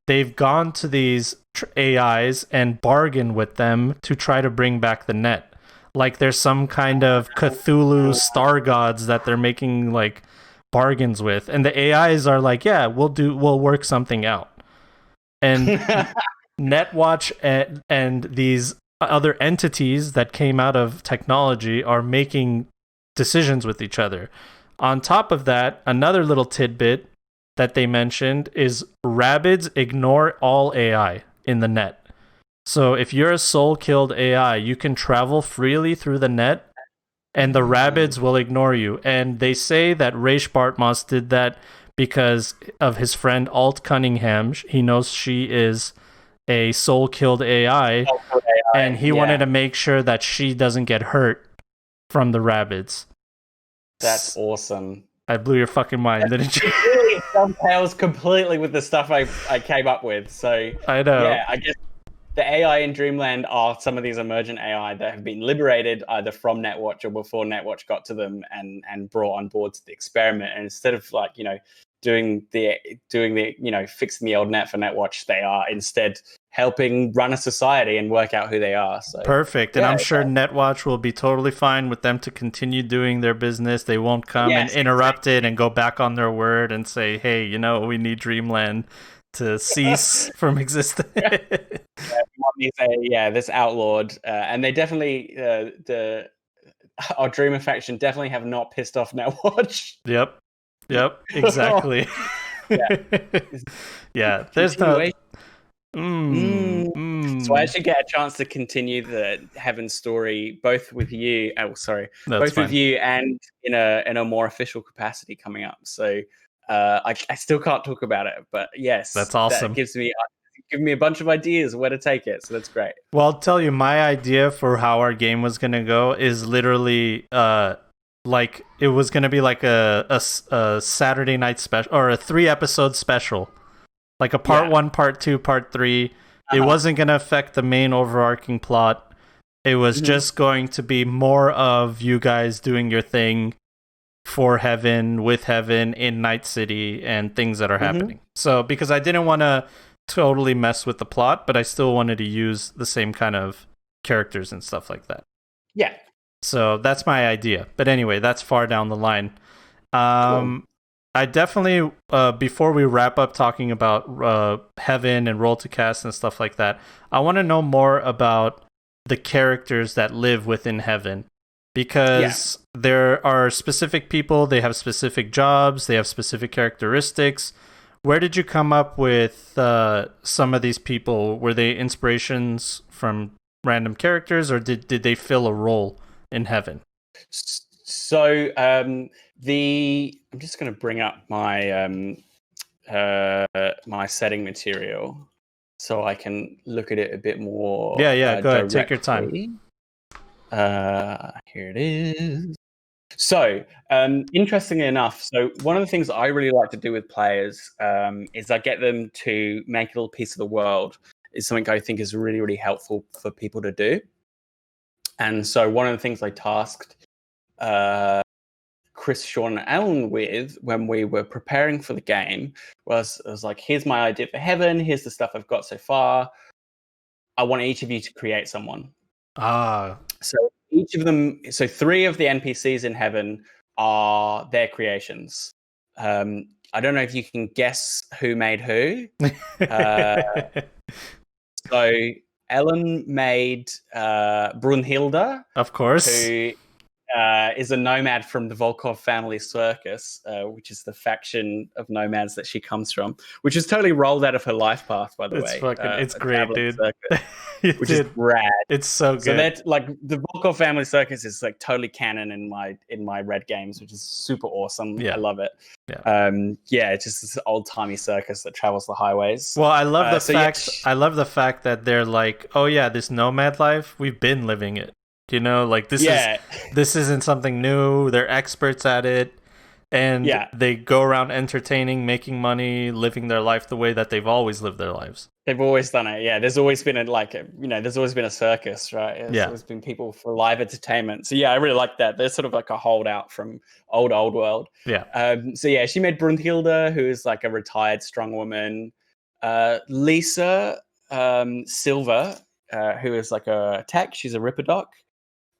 they've gone to these AIs and bargained with them to try to bring back the net. Like there's some kind of Cthulhu star gods that they're making like bargains with. And the AIs are like, yeah, we'll work something out. And Netwatch and these other entities that came out of technology are making decisions with each other. On top of that, another little tidbit that they mentioned is Rabbids ignore all AI in the net. So if you're a soul-killed AI, you can travel freely through the net and the Rabbids will ignore you. And they say that Raish Bartmoss did that because of his friend Alt Cunningham. He knows she is a soul-killed AI, and he wanted to make sure that she doesn't get hurt from the Rabbids. That's awesome. I blew your fucking mind, didn't you? It really dovetails completely with the stuff I came up with. So I know. Yeah, I guess the AI in Dreamland are some of these emergent AI that have been liberated either from Netwatch or before Netwatch got to them and brought on board to the experiment. And instead of doing the fixing the old net for Netwatch, they are instead helping run a society and work out who they are. So perfect. And I'm sure Netwatch will be totally fine with them to continue doing their business. They won't come and interrupt it and go back on their word and say, hey, we need Dreamland to cease from existing. This outlawed. And they definitely, our Dreamer faction definitely have not pissed off Netwatch. Yep, exactly. Yeah, there's no... So I actually get a chance to continue the Heaven story both with you. With you and in a more official capacity coming up. So I still can't talk about it, but yes, that's awesome. That gives me a bunch of ideas where to take it. So that's great. Well, I'll tell you, my idea for how our game was gonna go is literally like it was gonna be like a Saturday night special or a 3-episode special. Like a part 1, part 2, part 3. It wasn't going to affect the main overarching plot. It was just going to be more of you guys doing your thing, for heaven, with heaven, in Night City, and things that are Mhm. happening. So, because I didn't want to totally mess with the plot, but I still wanted to use the same kind of characters and stuff like that. Yeah. So that's my idea. But anyway, that's far down the line. Cool. I definitely, before we wrap up talking about heaven and roll to cast and stuff like that, I want to know more about the characters that live within heaven. Because there are specific people, they have specific jobs, they have specific characteristics. Where did you come up with some of these people? Were they inspirations from random characters, or did they fill a role in heaven? So I'm just going to bring up my my setting material so I can look at it a bit more. Yeah, go ahead, take your time. Here it is. So, interestingly enough, so one of the things that I really like to do with players is I get them to make a little piece of the world. Is something I think is really, really helpful for people to do. And so one of the things I tasked Chris, Sean, and Alan with when we were preparing for the game was like, here's my idea for heaven. Here's the stuff I've got so far. I want each of you to create someone. So each of them, so 3 of the NPCs in heaven are their creations. I don't know if you can guess who made who. So Ellen made Brunhilde, of course, who is a nomad from the Volkov family circus, which is the faction of nomads that she comes from, which is totally rolled out of her life path, by the way. It's great, dude. Circus, which is rad. It's so good. So that's like the Volkov family circus is like totally canon in my Red games, which is super awesome. Yeah. I love it. Yeah. It's just this old timey circus that travels the highways. Well, I love the fact. I love the fact that they're like, oh yeah, this nomad life, we've been living it. You know, like this isn't something new. They're experts at it, and they go around entertaining, making money, living their life the way that they've always lived their lives. They've always done it. Yeah, there's always been there's always been a circus, right? There's always been people for live entertainment. So yeah, I really like that. They're sort of like a holdout from old world. Yeah. So yeah, she made Brunhilde, who is like a retired strong woman. Lisa Silva, who is like a tech. She's a Ripperdoc.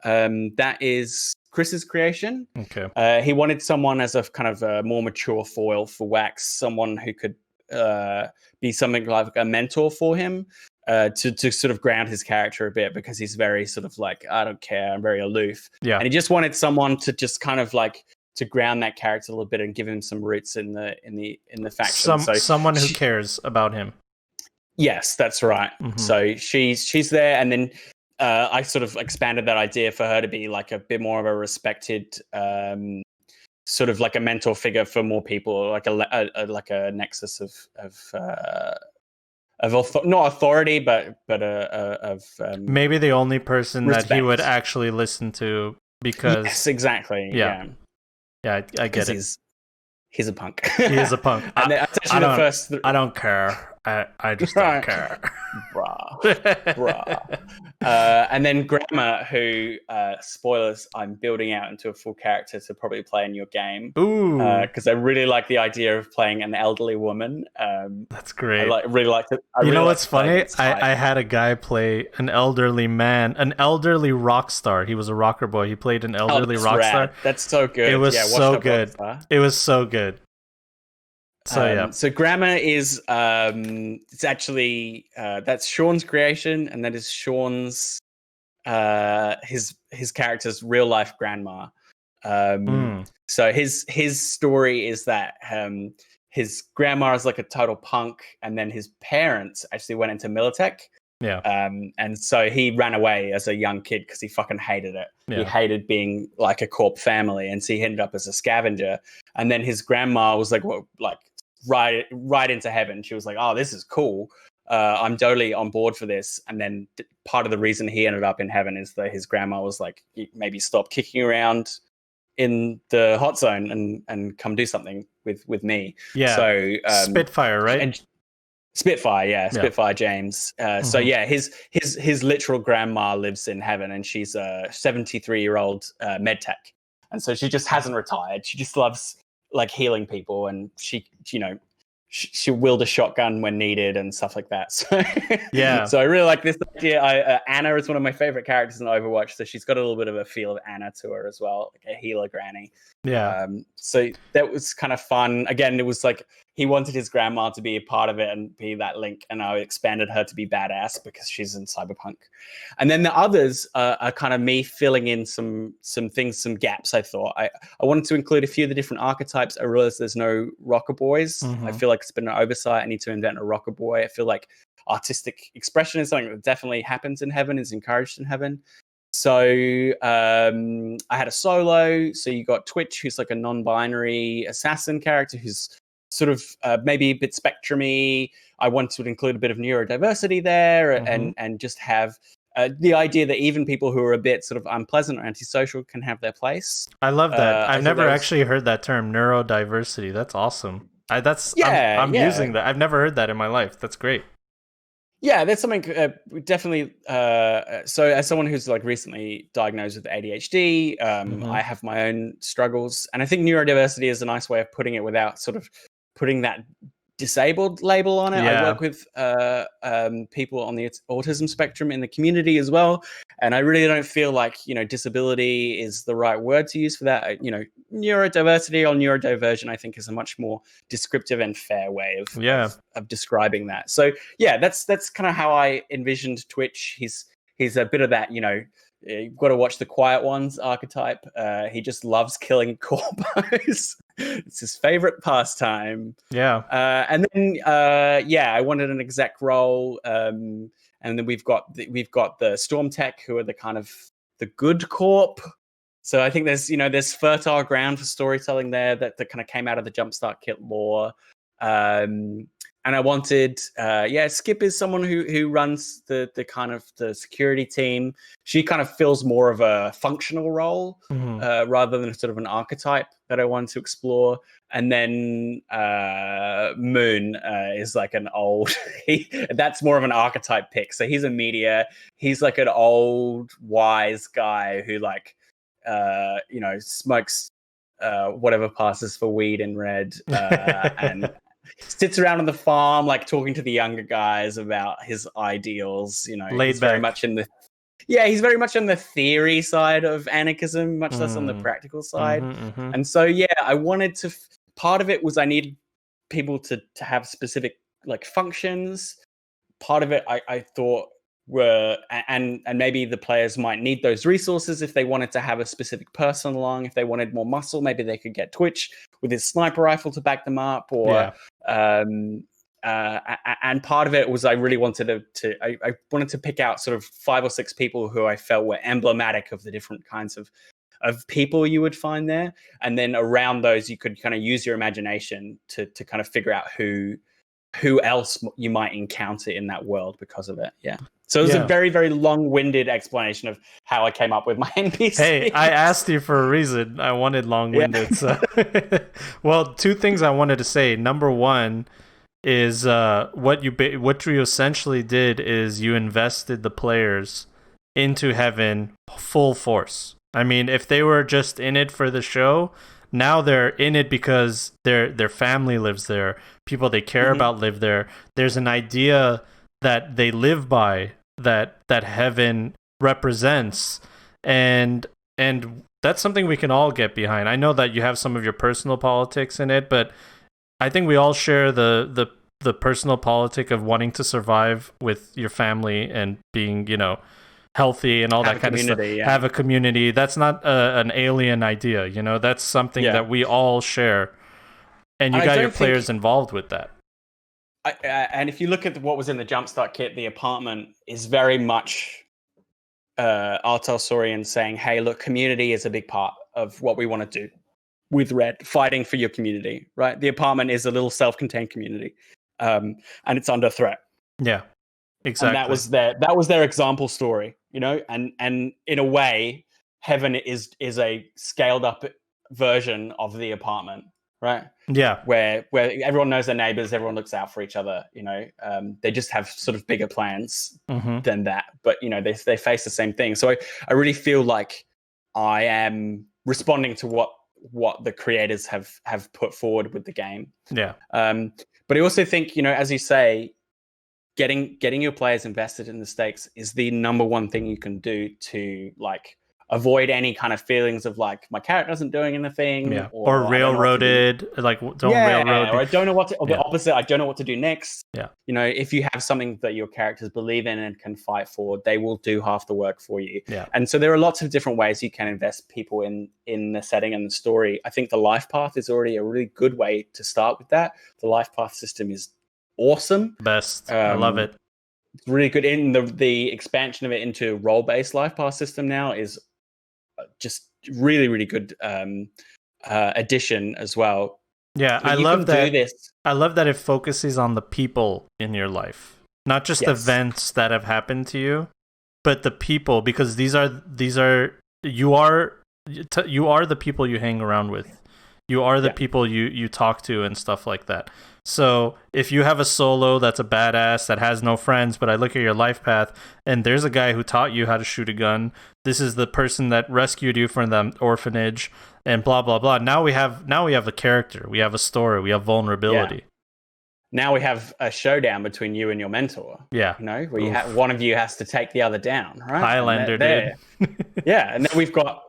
That is Chris's creation. Okay. He wanted someone as a kind of a more mature foil for Wax, someone who could be something like a mentor for him, to sort of ground his character a bit, because he's very sort of like, I don't care, I'm very aloof. Yeah. And he just wanted someone to just kind of like to ground that character a little bit and give him some roots in the faction. Someone who cares about him. Yes, that's right. Mm-hmm. So she's there, and then I sort of expanded that idea for her to be like a bit more of a respected, sort of like a mentor figure for more people, like a nexus of not authority, but of maybe the only person respect. That he would actually listen to, because yes, exactly. Yeah, I get it. He's a punk. He is a punk. I don't care. I just don't care. Bruh. And then Grammar, who, spoilers, I'm building out into a full character to probably play in your game. Ooh. Because I really like the idea of playing an elderly woman. That's great. I really like it. You know what's funny? I had a guy play an elderly man, an elderly rock star. He was a rocker boy. He played an elderly rock star. That's so good. It was so good. It was so good. So So Grammar is it's actually that's Sean's creation, and that is Sean's his character's real life grandma. So his story is that his grandma is like a total punk, and then his parents actually went into Militech. Yeah. And so he ran away as a young kid because he fucking hated it. Yeah. He hated being like a corp family, and so he ended up as a scavenger. And then his grandma was like, well, like right into heaven. She was like, oh, this is cool. I'm totally on board for this. And then part of the reason he ended up in heaven is that his grandma was like, maybe stop kicking around in the hot zone and come do something with me. Yeah. So Spitfire, right? And Spitfire, yeah. Spitfire James. So yeah, his literal grandma lives in heaven, and she's a 73-year-old med tech. and so she just hasn't retired. She just loves like healing people, and she'll wield a shotgun when needed and stuff like that. So Yeah. so I really like this idea. Anna is one of my favorite characters in Overwatch, so she's got a little bit of a feel of Anna to her as well, like a healer granny. Yeah. So that was kind of fun. Again, it was like he wanted his grandma to be a part of it and be that link, and I expanded her to be badass because she's in Cyberpunk. And then the others are kind of me filling in some things, some gaps. I thought I wanted to include a few of the different archetypes. I realized there's no rocker boys. I feel like it's been an oversight. I need to invent a rocker boy. I feel like artistic expression is something that definitely happens in heaven, is encouraged in heaven. So I had a solo. So you got Twitch, who's like a non-binary assassin character who's sort of maybe a bit spectrum-y. I wanted to include a bit of neurodiversity there, and just have the idea that even people who are a bit sort of unpleasant or antisocial can have their place. I love that. I've never actually heard that term, neurodiversity. That's awesome. I'm using that. I've never heard that in my life. That's great. Yeah, that's something definitely. So, as someone who's like recently diagnosed with ADHD, I have my own struggles, and I think neurodiversity is a nice way of putting it without sort of putting that disabled label on it. Yeah. I work with people on the autism spectrum in the community as well, and I really don't feel like disability is the right word to use for that. Neurodiversity or neurodivergent, I think, is a much more descriptive and fair way of describing that. So yeah, that's kind of how I envisioned Twitch. He's a bit of that, you've got to watch the quiet ones archetype. He just loves killing corpos. It's his favorite pastime. Yeah. And then I wanted an exec role. And then we've got the Storm Tech, who are the kind of the good corp. So I think there's fertile ground for storytelling there that kind of came out of the Jumpstart Kit lore. And I wanted, Skip is someone who runs the kind of the security team. She kind of fills more of a functional role rather than sort of an archetype that I wanted to explore. And then Moon is like an old, that's more of an archetype pick. So he's a media. He's like an old wise guy who like, smokes whatever passes for weed in Red and sits around on the farm, like talking to the younger guys about his ideals. He's very much in the he's very much on the theory side of anarchism, much less on the practical side. And so I wanted to. Part of it was I needed people to have specific like functions. Part of it I thought were and maybe the players might need those resources if they wanted to have a specific person along. If they wanted more muscle, maybe they could get Twitch with his sniper rifle to back them up, or and part of it was I really wanted I wanted to pick out sort of 5 or 6 people who I felt were emblematic of the different kinds of people you would find there, and then around those you could kind of use your imagination to kind of figure out who else you might encounter in that world because of it. So it was a very, very long-winded explanation of how I came up with my NPC. Hey, I asked you for a reason. I wanted long-winded. So. Well, 2 things I wanted to say. Number 1 is what you essentially did is you invested the players into heaven full force. I mean, if they were just in it for the show, now they're in it because their family lives there. People they care about live there. There's an idea that they live by that heaven represents, and that's something we can all get behind. I know that you have some of your personal politics in it, but I think we all share the personal politic of wanting to survive with your family and being healthy and all that kind of stuff. Have a community. That's not an alien idea. That's something that we all share, and you got your players involved with that. And if you look at what was in the Jumpstart Kit, the apartment is very much Artel Saurian saying, hey, look, community is a big part of what we want to do with Red, fighting for your community, right? The apartment is a little self-contained community, and it's under threat. Yeah, exactly. And that was their example story, and in a way, heaven is a scaled up version of the apartment. Right. Yeah. Where everyone knows their neighbors, everyone looks out for each other. They just have sort of bigger plans than that. But they face the same thing. So I really feel like I am responding to what the creators have put forward with the game. Yeah. But I also think, as you say, getting your players invested in the stakes is the number one thing you can do to avoid any kind of feelings of my character isn't doing anything, or railroaded, don't railroad. Or I don't know what to, or the opposite, I don't know what to do next. Yeah. If you have something that your characters believe in and can fight for, they will do half the work for you. Yeah. And so there are lots of different ways you can invest people in the setting and the story. I think the life path is already a really good way to start with that. The life path system is awesome. Best. I love it. It's really good. In the expansion of it into role-based life path system now is just really, really good addition as well. Yeah, I love that. I love that it focuses on the people in your life, not just events that have happened to you, but the people, because these are you are the people you hang around with. You are the people you talk to and stuff like that. So if you have a solo that's a badass that has no friends, but I look at your life path and there's a guy who taught you how to shoot a gun. This is the person that rescued you from the orphanage and blah, blah, blah. Now we have a character. We have a story. We have vulnerability. Yeah. Now we have a showdown between you and your mentor. Yeah. Where you one of you has to take the other down, right? Highlander, dude. Yeah. And then we've got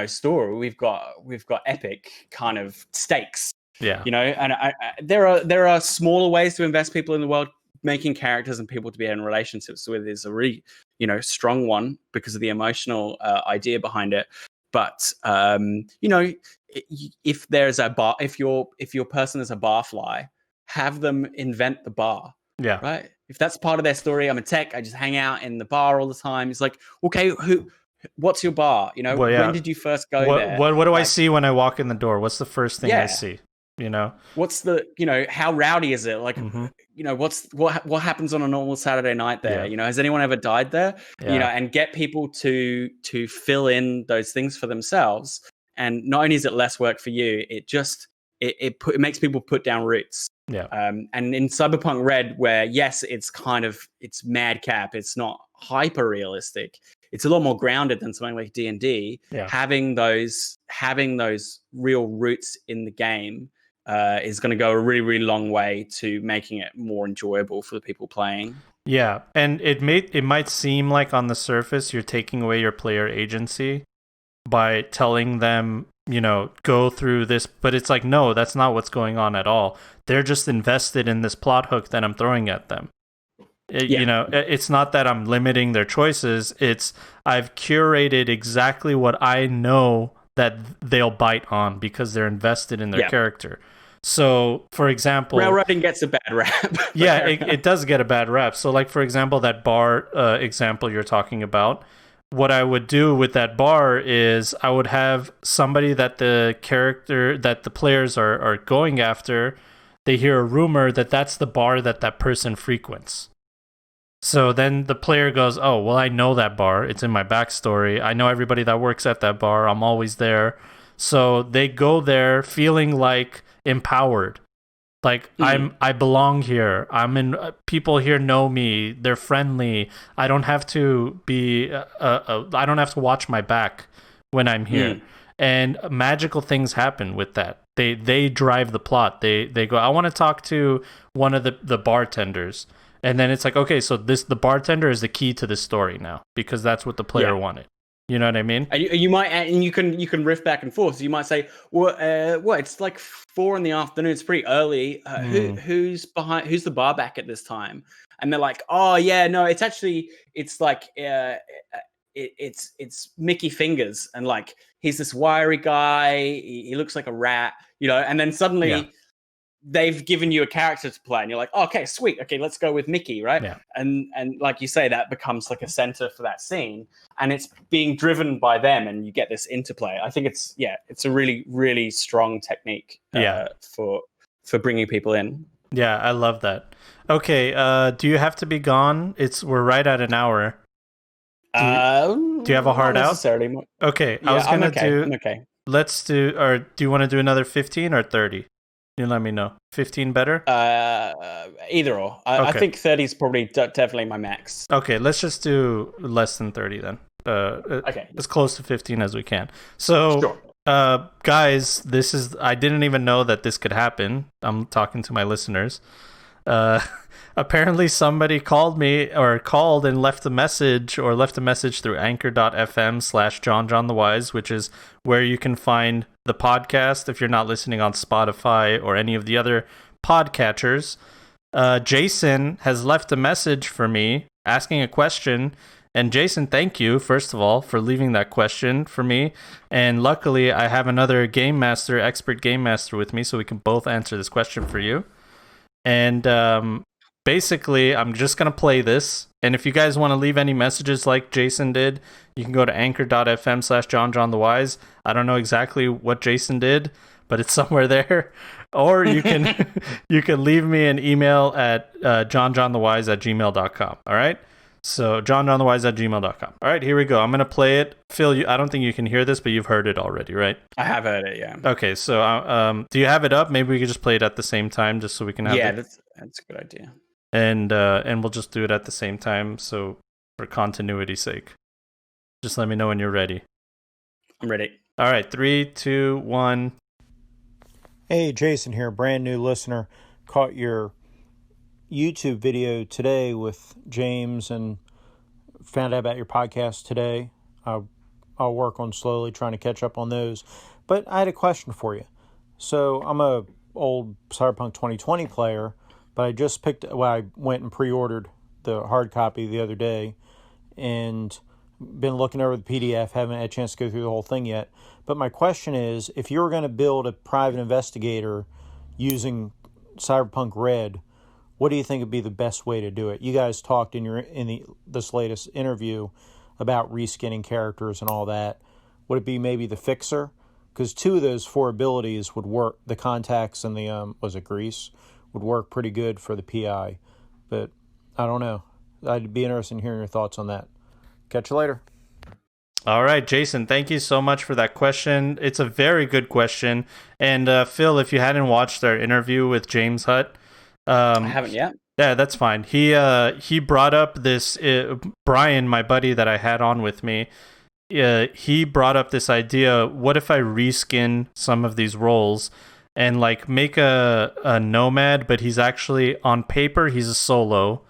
story. We've got epic kind of stakes. Yeah. And there are smaller ways to invest people in the world. Making characters and people to be in relationships with is a really, strong one because of the emotional idea behind it. But if there's a bar, if your person is a barfly, have them invent the bar. Yeah. Right. If that's part of their story, I'm a tech. I just hang out in the bar all the time. It's like, okay, what's your bar? When did you first go there? What do I see when I walk in the door? What's the first thing I see? What's the how rowdy is it? What happens on a normal Saturday night there? Has anyone ever died there? And get people to fill in those things for themselves. And not only is it less work for you, it makes people put down roots. Yeah. And in Cyberpunk Red, where it's madcap, it's not hyper realistic. It's a lot more grounded than something like D&D. Yeah. Having those real roots in the game is going to go a really, really long way to making it more enjoyable for the people playing. Yeah, and it might seem like on the surface you're taking away your player agency by telling them, go through this, but it's like, no, that's not what's going on at all. They're just invested in this plot hook that I'm throwing at them. It's not that I'm limiting their choices. It's I've curated exactly what I know that they'll bite on because they're invested in their character. So, for example, railroading gets a bad rap. Yeah, it does get a bad rap. So, for example, that bar example you're talking about, what I would do with that bar is I would have somebody that the players are going after. They hear a rumor that that's the bar that person frequents. So then the player goes, oh, well, I know that bar. It's in my backstory. I know everybody that works at that bar. I'm always there. So they go there feeling empowered. I belong here. People here know me. They're friendly. I don't have to be, I don't have to watch my back when I'm here. And magical things happen with that. They drive the plot. They go, I want to talk to one of the bartenders. And then it's like, okay, so the bartender is the key to this story now because that's what the player wanted. You know what I mean? And you might, and you can riff back and forth. So you might say, well, it's 4 p.m. It's pretty early. Who's the bar back at this time? And they're like, oh yeah, no, it's actually it's Mickey Fingers, and he's this wiry guy. He looks like a rat, And then suddenly. They've given you a character to play and you're like, oh, okay, sweet. Okay, let's go with Mickey, right? Yeah. And like you say, that becomes a center for that scene and it's being driven by them and you get this interplay. I think it's a really, really strong technique for bringing people in. Yeah, I love that. Okay, do you have to be gone? We're right at an hour. Do you have a hard out? Okay, I was going to do... I'm okay. Let's do... Or do you want to do another 15 or 30? You let me know. 15 better? Either or. I think 30 is probably definitely my max. Okay, let's just do less than 30 then. Okay. as close to 15 as we can. So, Sure. guys, I didn't even know that this could happen. I'm talking to my listeners. Uh, apparently somebody called and left a message through anchor.fm/JonJonTheWise, which is where you can find the podcast if you're not listening on Spotify or any of the other podcatchers. Jason has left a message for me asking a question. And Jason, thank you, first of all, for leaving that question for me. And luckily, I have another expert game master with me, so we can both answer this question for you. And basically, I'm just going to play this. And if you guys want to leave any messages like Jason did, you can go to anchor.fm/JonJonTheWise. I don't know exactly what Jason did, but it's somewhere there. Or you can you can leave me an email at JonJonTheWise@gmail.com. All right? So JonJonTheWise@gmail.com. All right, here we go. I'm going to play it. Phil, I don't think you can hear this, but you've heard it already, right? I have heard it, yeah. Okay, so do you have it up? Maybe we could just play it at the same time just so we can have it. Yeah, that's a good idea. And we'll just do it at the same time, so for continuity's sake. Just let me know when you're ready. I'm ready. All right, 3, 2, 1. Hey, Jason here, brand new listener. Caught your YouTube video today with James and found out about your podcast today. I'll work on slowly trying to catch up on those. But I had a question for you. So I'm a old Cyberpunk 2020 player, but I went and pre-ordered the hard copy the other day and been looking over the PDF, haven't had a chance to go through the whole thing yet. But my question is, if you were going to build a private investigator using Cyberpunk Red, what do you think would be the best way to do it? You guys talked in this latest interview about reskinning characters and all that. Would it be maybe the Fixer? Because 2 of those 4 abilities would work. The contacts and the Grease would work pretty good for the PI. But I don't know. I'd be interested in hearing your thoughts on that. Catch you later. All right, Jason, thank you so much for that question. It's a very good question. And Phil, if you hadn't watched our interview with James Hutt, I haven't yet. Yeah, that's fine. He brought up this Brian, my buddy that I had on with me. He brought up this idea. What if I reskin some of these roles and like make a nomad, but he's actually on paper he's a solo,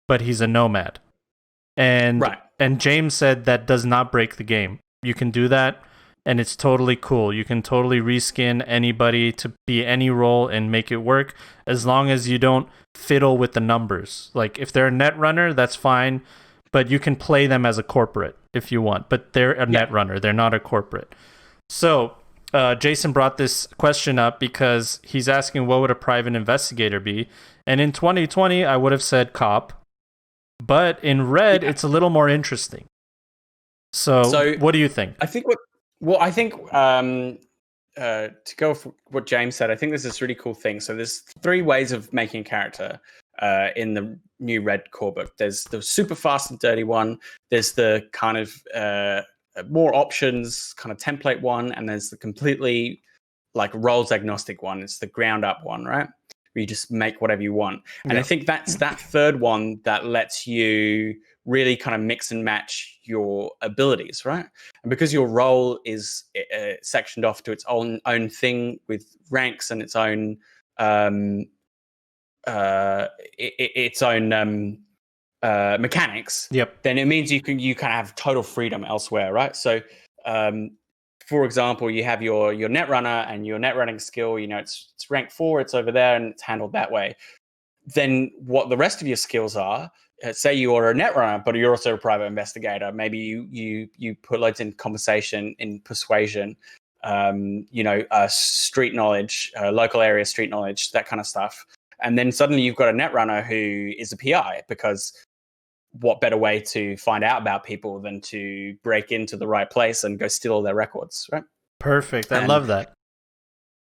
but he's a nomad. And right. And James said that does not break the game. You can do that. And it's totally cool. You can totally reskin anybody to be any role and make it work as long as you don't fiddle with the numbers. Like if they're a net runner, that's fine, but you can play them as a corporate if you want. But they're a net runner. They're not a corporate. So Jason brought this question up because he's asking what would a private investigator be? And in 2020, I would have said cop. But in Red, it's a little more interesting. So what do you think? I think to go with what James said, I think this is a really cool thing. So there's 3 ways of making a character in the new Red core book. There's the super fast and dirty one. There's the kind of more options kind of template one, and there's the completely like roles agnostic one. It's the ground up one, right? Where you just make whatever you want. And I think that's that third one that lets you really kind of mix and match your abilities, right? And because your role is sectioned off to its own thing with ranks and its own mechanics, then it means you kind of have total freedom elsewhere, right? So for example, you have your netrunner and your net running skill, it's rank 4, it's over there and it's handled that way. Then what the rest of your skills are, say you are a netrunner, but you're also a private investigator. Maybe you put loads in conversation, in persuasion, street knowledge, local area street knowledge, that kind of stuff. And then suddenly you've got a netrunner who is a PI, because what better way to find out about people than to break into the right place and go steal all their records, right? Perfect. I love that.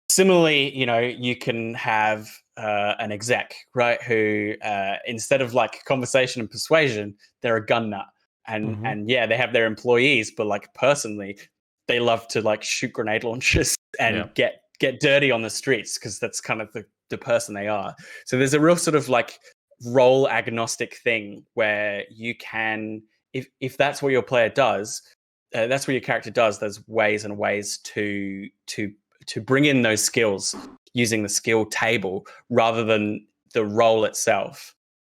Similarly, you can have an exec, right, who instead of like conversation and persuasion, they're a gun nut. And they have their employees, but like personally, they love to like shoot grenade launchers and get dirty on the streets, because that's kind of the person they are. So there's a real sort of like role agnostic thing where you can if that's what your player does, that's what your character does. There's ways and ways to bring in those skills using the skill table rather than the role itself.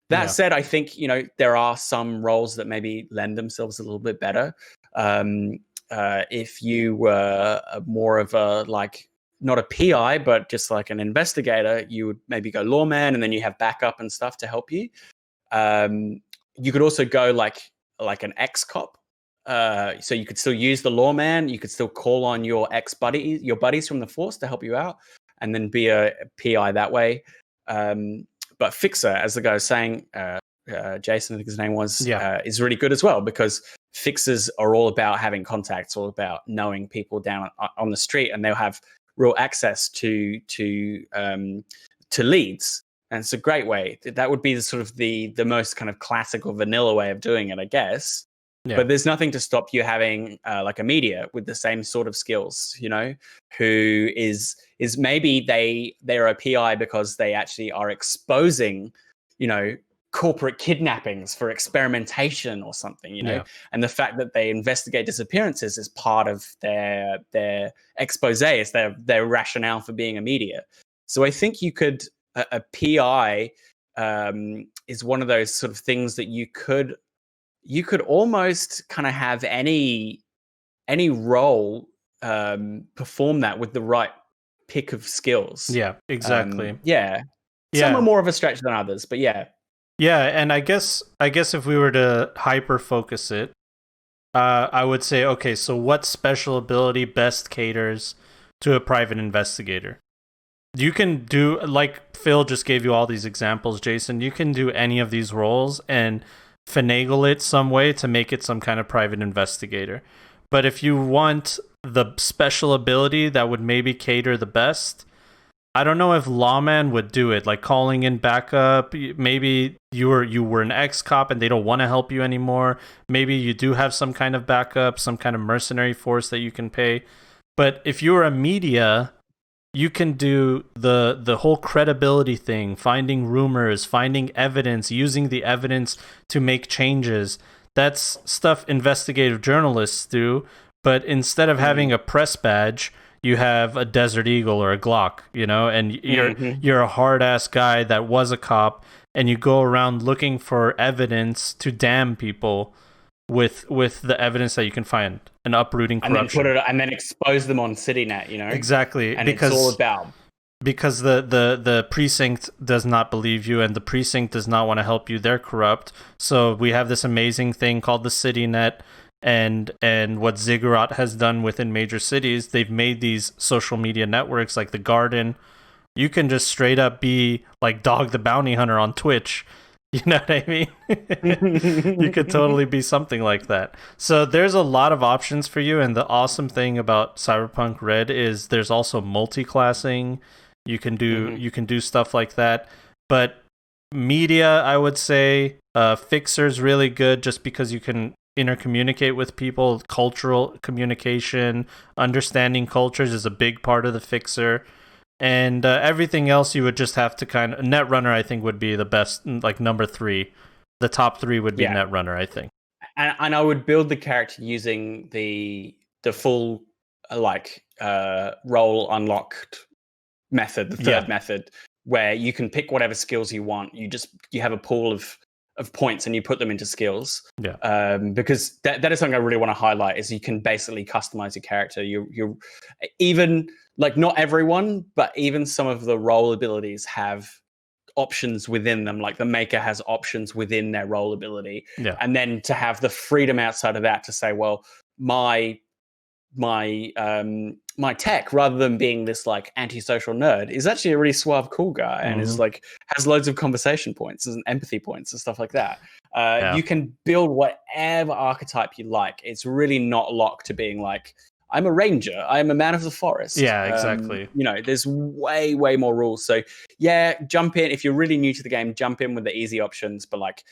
That said, I think there are some roles that maybe lend themselves a little bit better. If you were more of a not a PI, but just like an investigator, you would maybe go lawman, and then you have backup and stuff to help you. You could also go like an ex-cop. So you could still use the lawman. You could still call on your buddies from the force to help you out, and then be a PI that way. But fixer, as the guy was saying, Jason, I think his name was, is really good as well, because fixers are all about having contacts, all about knowing people down on the street, and they'll have real access to leads. And it's a great way. That would be the most kind of classic or vanilla way of doing it, I guess. Yeah. But there's nothing to stop you having like a media with the same sort of skills, who is maybe they're a PI because they actually are exposing, corporate kidnappings for experimentation or something, and the fact that they investigate disappearances is part of their expose, is their rationale for being a media. So I think you could a PI is one of those sort of things that you could almost kind of have any role perform that with the right pick of skills. Yeah, exactly. Some are more of a stretch than others, but yeah, and I guess if we were to hyper focus it, I would say, okay, so what special ability best caters to a private investigator? You can do, like Phil just gave you all these examples, Jason, you can do any of these roles and finagle it some way to make it some kind of private investigator. But if you want the special ability that would maybe cater the best, I don't know if lawman would do it, like calling in backup. Maybe you were an ex-cop and they don't want to help you anymore. Maybe you do have some kind of backup, some kind of mercenary force that you can pay. But if you're a media, you can do the whole credibility thing, finding rumors, finding evidence, using the evidence to make changes. That's stuff investigative journalists do, but instead of having a press badge, you have a Desert Eagle or a Glock, and you're a hard-ass guy that was a cop, and you go around looking for evidence to damn people with the evidence that you can find, and uprooting corruption, and then expose them on CityNet, exactly, and because it's all about because the precinct does not believe you, and the precinct does not want to help you. They're corrupt. So we have this amazing thing called the CityNet, and what Ziggurat has done within major cities, they've made these social media networks like the Garden. You can just straight up be like Dog the Bounty Hunter on Twitch. You know what I mean? You could totally be something like that. So there's a lot of options for you, and the awesome thing about Cyberpunk Red is there's also multi-classing. You can do stuff like that. But media, I would say, Fixer's really good just because you can intercommunicate with people. Cultural communication, understanding cultures is a big part of the Fixer. And everything else you would just have to kind of... Netrunner, I think, would be the best, like number 3. The top 3 would be Netrunner, I think. And I would build the character using the full role unlocked method, the third method, where you can pick whatever skills you want. You have a pool of points and you put them into skills. Yeah. Because that is something I really want to highlight, is you can basically customize your character. You're even... Like, not everyone, but even some of the role abilities have options within them. Like the Maker has options within their role ability. Yeah. And then to have the freedom outside of that to say, well, my tech, rather than being this like antisocial nerd, is actually a really suave, cool guy, and is like has loads of conversation points and empathy points and stuff like that. You can build whatever archetype you like. It's really not locked to being like, I'm a ranger, I'm a man of the forest. Yeah, exactly. There's way, way more rules. So yeah, jump in. If you're really new to the game, jump in with the easy options. But like,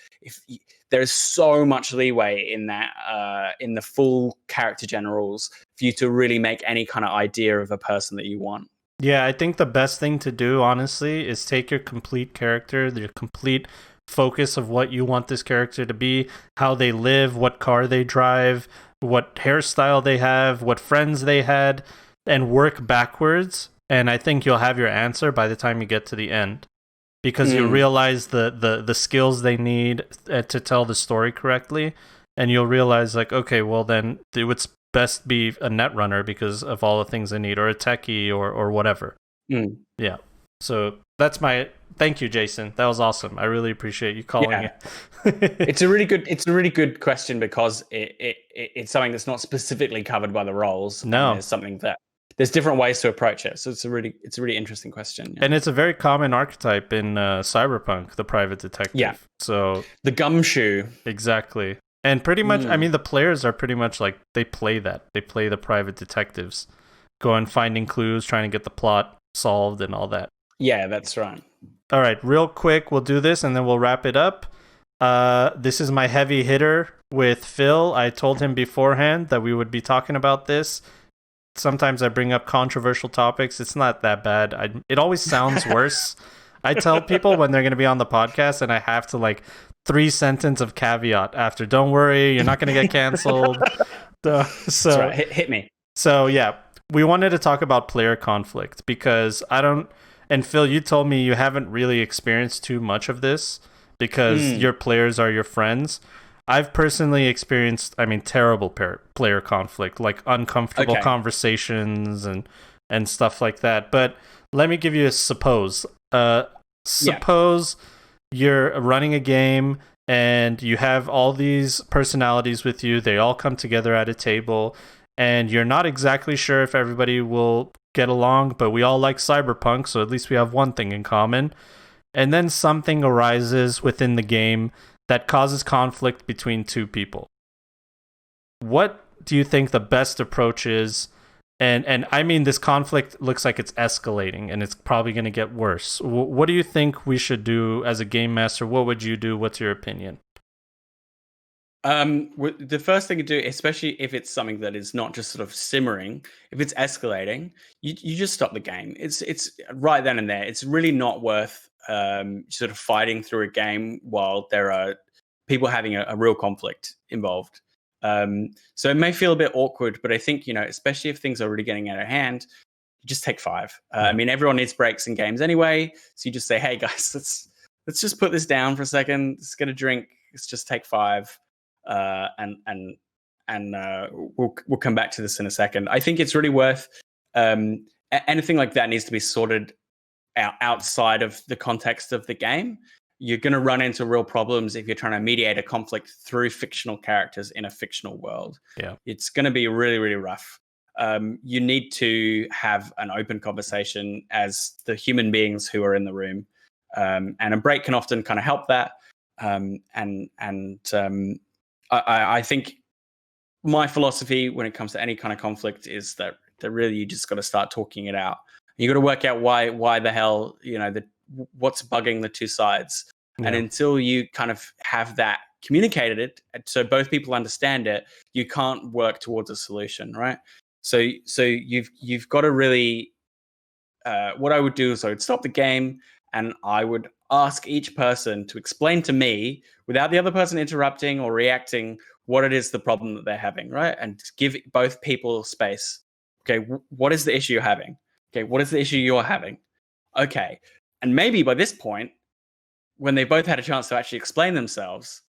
there's so much leeway in that, in the full character generals for you to really make any kind of idea of a person that you want. Yeah, I think the best thing to do, honestly, is take your complete character, your complete focus of what you want this character to be, how they live, what car they drive, what hairstyle they have, what friends they had, and work backwards. And I think you'll have your answer by the time you get to the end, because you realize the skills they need to tell the story correctly, and you'll realize like, okay, well then it would best be a netrunner because of all the things they need, or a techie, or whatever. Yeah. So that's my thank you, Jason. That was awesome. I really appreciate you calling it. It's a really good question, because it's something that's not specifically covered by the roles. No, there's something that there's different ways to approach it. So it's a really interesting question. And it's a very common archetype in Cyberpunk, the private detective. Yeah. So the gumshoe. Exactly. And pretty much, I mean, the players are pretty much like, they play that. They play the private detectives, going finding clues, trying to get the plot solved and all that. Yeah, that's right. All right, real quick, we'll do this and then we'll wrap it up. This is my heavy hitter with Phil. I told him beforehand that we would be talking about this. Sometimes I bring up controversial topics. It's not that bad. It always sounds worse. I tell people when they're going to be on the podcast, and I have to like 3-sentence of caveat after. Don't worry, you're not going to get canceled. So that's right. Hit me. So yeah, we wanted to talk about player conflict, because and Phil, you told me you haven't really experienced too much of this because your players are your friends. I've personally experienced, terrible player conflict, like uncomfortable conversations and stuff like that. But let me give you a suppose. Suppose you're running a game and you have all these personalities with you. They all come together at a table, and you're not exactly sure if everybody will get along, but we all like Cyberpunk, so at least we have one thing in common. And then something arises within the game that causes conflict between two people. What do you think the best approach is? And I mean, this conflict looks like it's escalating, and it's probably going to get worse. What do you think we should do as a game master? What would you do? What's your opinion? The first thing to do, especially if it's something that is not just sort of simmering, if it's escalating, you just stop the game. It's right then and there. It's really not worth sort of fighting through a game while there are people having a real conflict involved. So it may feel a bit awkward, but I think, especially if things are really getting out of hand, you just take 5. I mean, everyone needs breaks in games anyway. So you just say, hey guys, let's just put this down for a second. Let's get a drink. Let's just take 5. And we'll come back to this in a second. I think it's really worth anything like that needs to be sorted outside of the context of the game. You're going to run into real problems if you're trying to mediate a conflict through fictional characters in a fictional world. Yeah, it's going to be really, really rough. You need to have an open conversation as the human beings who are in the room, and a break can often kind of help that. I think my philosophy when it comes to any kind of conflict is that really you just got to start talking it out. You got to work out why the hell, what's bugging the two sides. Yeah. And until you kind of have that communicated, so both people understand it, you can't work towards a solution, right? So you've got to really, what I would do is I would stop the game and I would ask each person to explain to me, without the other person interrupting or reacting, what it is the problem that they're having, right? And give both people space. Okay, what is the issue you're having? Okay, what is the issue you're having? Okay, and maybe by this point, when they both had a chance to actually explain themselves,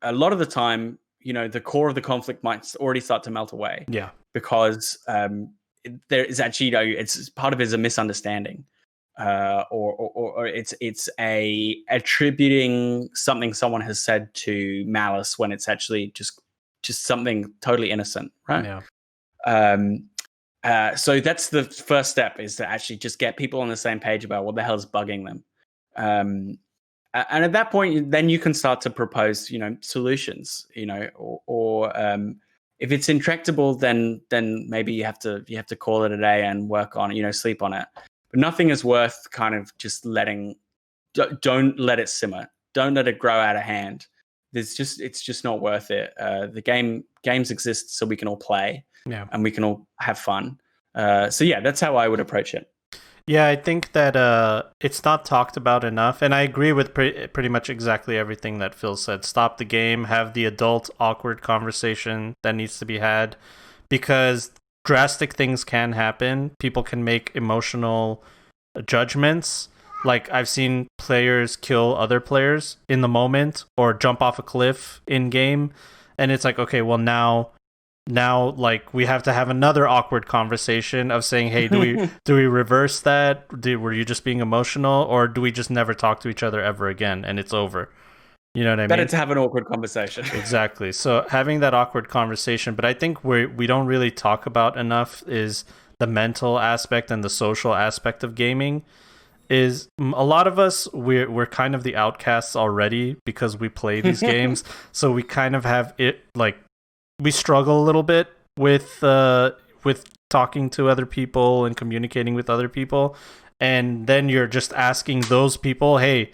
a lot of the time, the core of the conflict might already start to melt away. Yeah, because there is actually, it's part of it is a misunderstanding. Or it's a attributing something someone has said to malice when it's actually just something totally innocent, right? Yeah. So that's the first step, is to actually just get people on the same page about what the hell is bugging them. And at that point, then you can start to propose, solutions, or if it's intractable, then maybe you have to call it a day and work on it, sleep on it. But nothing is worth kind of just don't let it simmer. Don't let it grow out of hand. It's just not worth it. The games exist so we can all play, and we can all have fun. So yeah, that's how I would approach it. Yeah, I think that it's not talked about enough, and I agree with pretty much exactly everything that Phil said. Stop the game, have the adult awkward conversation that needs to be had, because drastic things can happen. People can make emotional judgments. Like I've seen players kill other players in the moment or jump off a cliff in game, and it's like, okay, well now like we have to have another awkward conversation of saying, hey, do we reverse that? Were you just being emotional, or do we just never talk to each other ever again and it's over? You know what I Better mean? to have an awkward conversation. Exactly. So having that awkward conversation, but I think we don't really talk about enough is the mental aspect and the social aspect of gaming. Is a lot of us, we're kind of the outcasts already because we play these games, so we kind of have it like we struggle a little bit with talking to other people and communicating with other people, and then you're just asking those people, hey,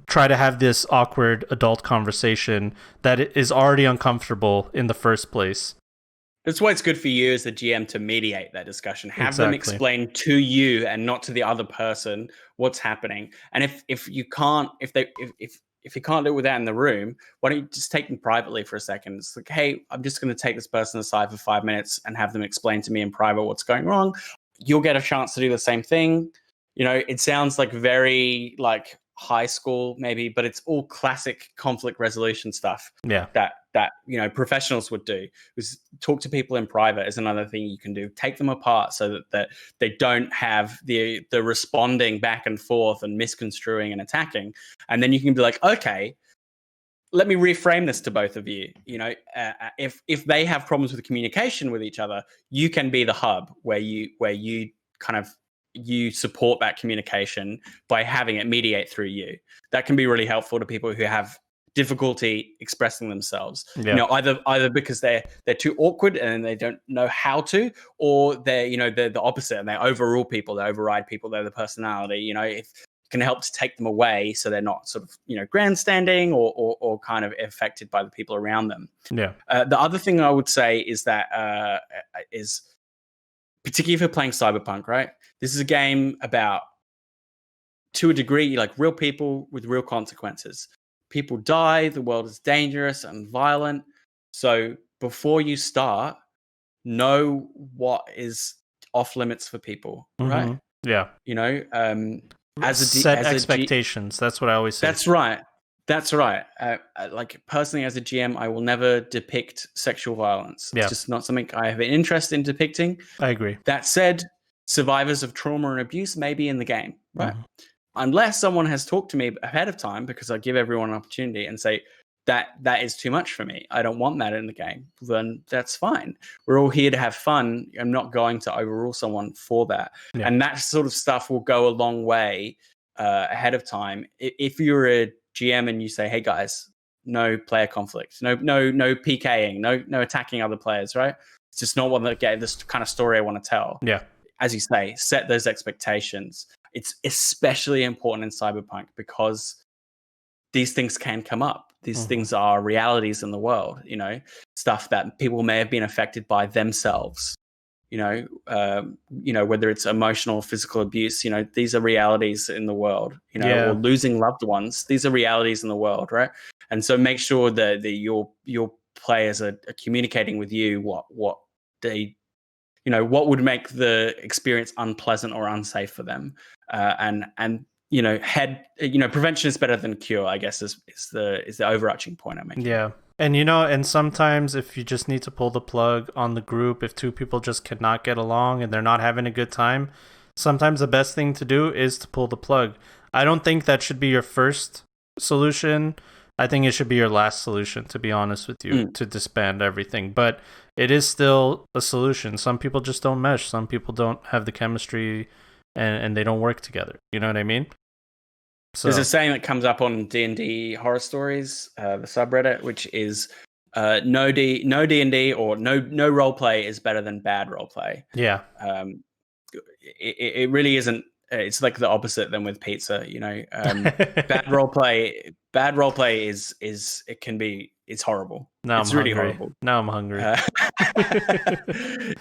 try to have this awkward adult conversation that is already uncomfortable in the first place. That's why it's good for you as the GM to mediate that discussion. Have them Exactly. explain to you and not to the other person what's happening. And if you can't, if you can't do it with that in the room, why don't you just take them privately for a second? It's like, hey, I'm just going to take this person aside for 5 minutes and have them explain to me in private what's going wrong. You'll get a chance to do the same thing. You know, it sounds like very like high school maybe, but it's all classic conflict resolution stuff. Yeah. That you know professionals would do. Is talk to people in private is another thing you can do. Take them apart so that they don't have the responding back and forth and misconstruing and attacking. And then you can be like, okay, let me reframe this to both of you. You know, if they have problems with communication with each other, you can be the hub where you kind of you support that communication by having it mediate through you. That can be really helpful to people who have difficulty expressing themselves. Yeah. You know, either because they're too awkward and they don't know how to, or they're the opposite and they overrule people, they override people, they're the personality. You know, if can help to take them away so they're not sort of grandstanding or kind of affected by the people around them. Yeah. The other thing I would say is that is particularly if you're playing Cyberpunk, right? This is a game about, to a degree, like real people with real consequences. People die, the world is dangerous and violent. So before you start, know what is off limits for people, right? Yeah. You know, set expectations. That's what I always say. That's right. That's right. Like personally, as a GM, I will never depict sexual violence. Yeah. It's just not something I have an interest in depicting. I agree. That said, survivors of trauma and abuse may be in the game, right? Unless someone has talked to me ahead of time, because I give everyone an opportunity and say that is too much for me. I don't want that in the game. Then that's fine. We're all here to have fun. I'm not going to overrule someone for that. Yeah. And that sort of stuff will go a long way ahead of time. If you're a GM and you say, "Hey guys, no player conflict, no PKing, no attacking other players," right? It's just not one that get this kind of story I want to tell. Yeah. As you say, set those expectations. It's especially important in Cyberpunk because these things can come up. These things are realities in the world, stuff that people may have been affected by themselves, whether it's emotional or physical abuse, these are realities in the world, or losing loved ones. These are realities in the world, right? And so make sure that your players are communicating with you what they what would make the experience unpleasant or unsafe for them, and prevention is better than cure, I guess is the overarching point I'm making. Yeah. And and sometimes if you just need to pull the plug on the group, if two people just cannot get along and they're not having a good time, sometimes the best thing to do is to pull the plug. I don't think that should be your first solution. I think it should be your last solution, to be honest with you, to disband everything. But it is still a solution. Some people just don't mesh. Some people don't have the chemistry and they don't work together. You know what I mean? So there's a saying that comes up on D&D horror stories, the subreddit, which is no D&D or no role play is better than bad role play. Yeah. It really isn't. It's like the opposite than with pizza, bad role play is it can be it's horrible. Now It's I'm really hungry. horrible. Now I'm hungry.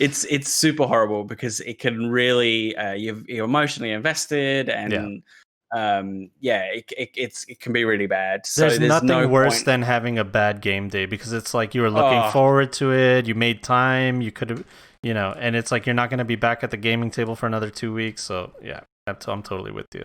It's super horrible because it can really you're emotionally invested, and it can be really bad. So There's nothing no worse point. than having a bad game day, because it's like you were looking forward to it, you made time, you could have, and it's like you're not going to be back at the gaming table for another 2 weeks. So yeah, I'm totally with you.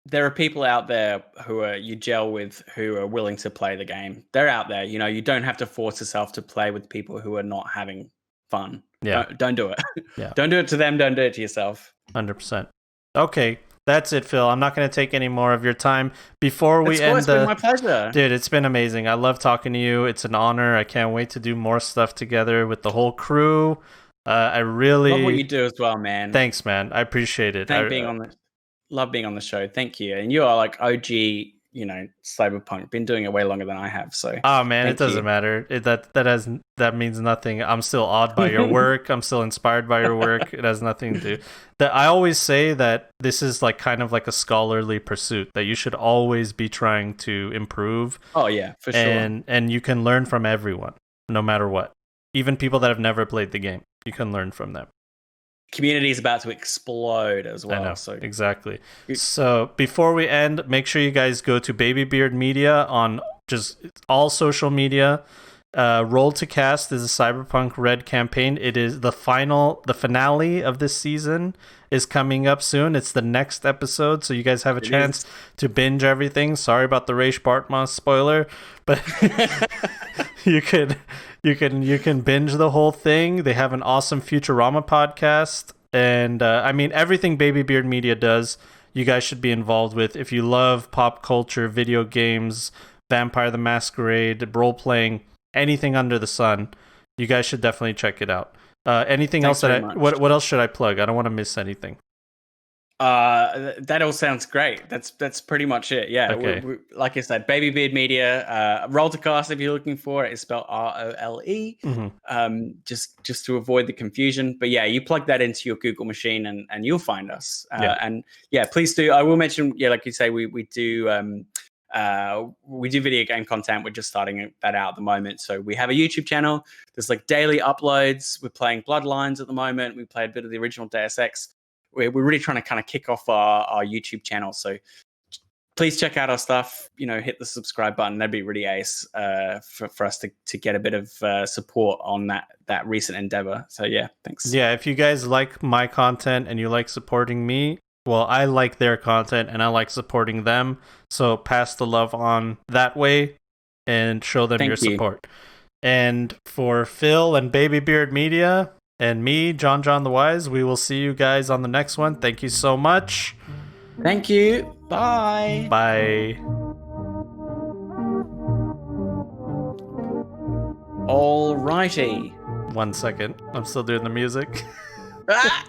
There are people out there who you gel with who are willing to play the game. They're out there. You don't have to force yourself to play with people who are not having fun. Yeah. Don't do it. Yeah. Don't do it to them. Don't do it to yourself. 100%. Okay, that's it, Phil. I'm not going to take any more of your time. Before we end, it's been my pleasure, dude. It's been amazing. I love talking to you. It's an honor. I can't wait to do more stuff together with the whole crew. I really love what you do as well, man. Thanks, man. I appreciate it. Love being on the show. Thank you. And you are like OG, Cyberpunk. Been doing it way longer than I have. So oh man, it doesn't matter. That means nothing. I'm still awed by your work. I'm still inspired by your work. It has nothing to do. I always say that this is like kind of like a scholarly pursuit, that you should always be trying to improve. Oh yeah, for sure. And you can learn from everyone, no matter what. Even people that have never played the game, you can learn from them. Community is about to explode as well. I know, so exactly. So before we end, make sure you guys go to Baby Beard Media on just all social media. Roll to Cast is a Cyberpunk Red campaign. It is the finale of this season is coming up soon. It's the next episode, so you guys have a chance to binge everything. Sorry about the Raish Bartmoss spoiler, but you can binge the whole thing. They have an awesome Futurama podcast, and everything Baby Beard Media does, you guys should be involved with. If you love pop culture, video games, Vampire the Masquerade, role playing, anything under the sun, you guys should definitely check it out. Anything else what else should I plug? I don't want to miss anything. That all sounds great. That's pretty much it. Yeah. Okay. We, like I said, Baby Beard Media, Roll to Cast if you're looking for it. It's spelled ROLE. Mm-hmm. Just to avoid the confusion. But yeah, you plug that into your Google machine and you'll find us. And yeah, please do. I will mention, like you say, we do video game content. We're just starting that out at the moment. So we have a YouTube channel. There's like daily uploads. We're playing Bloodlines at the moment. We played a bit of the original Deus Ex. We're really trying to kind of kick off our YouTube channel. So please check out our stuff. Hit the subscribe button. That'd be really ace for us to get a bit of support on that recent endeavor. So yeah, thanks. Yeah, if you guys like my content and you like supporting me, well, I like their content and I like supporting them. So pass the love on that way and show them your support. And for Phil and Baby Beard Media and me, JonJonTheWise, we will see you guys on the next one. Thank you so much. Thank you. Bye. Bye. All righty. 1 second. I'm still doing the music. Ah!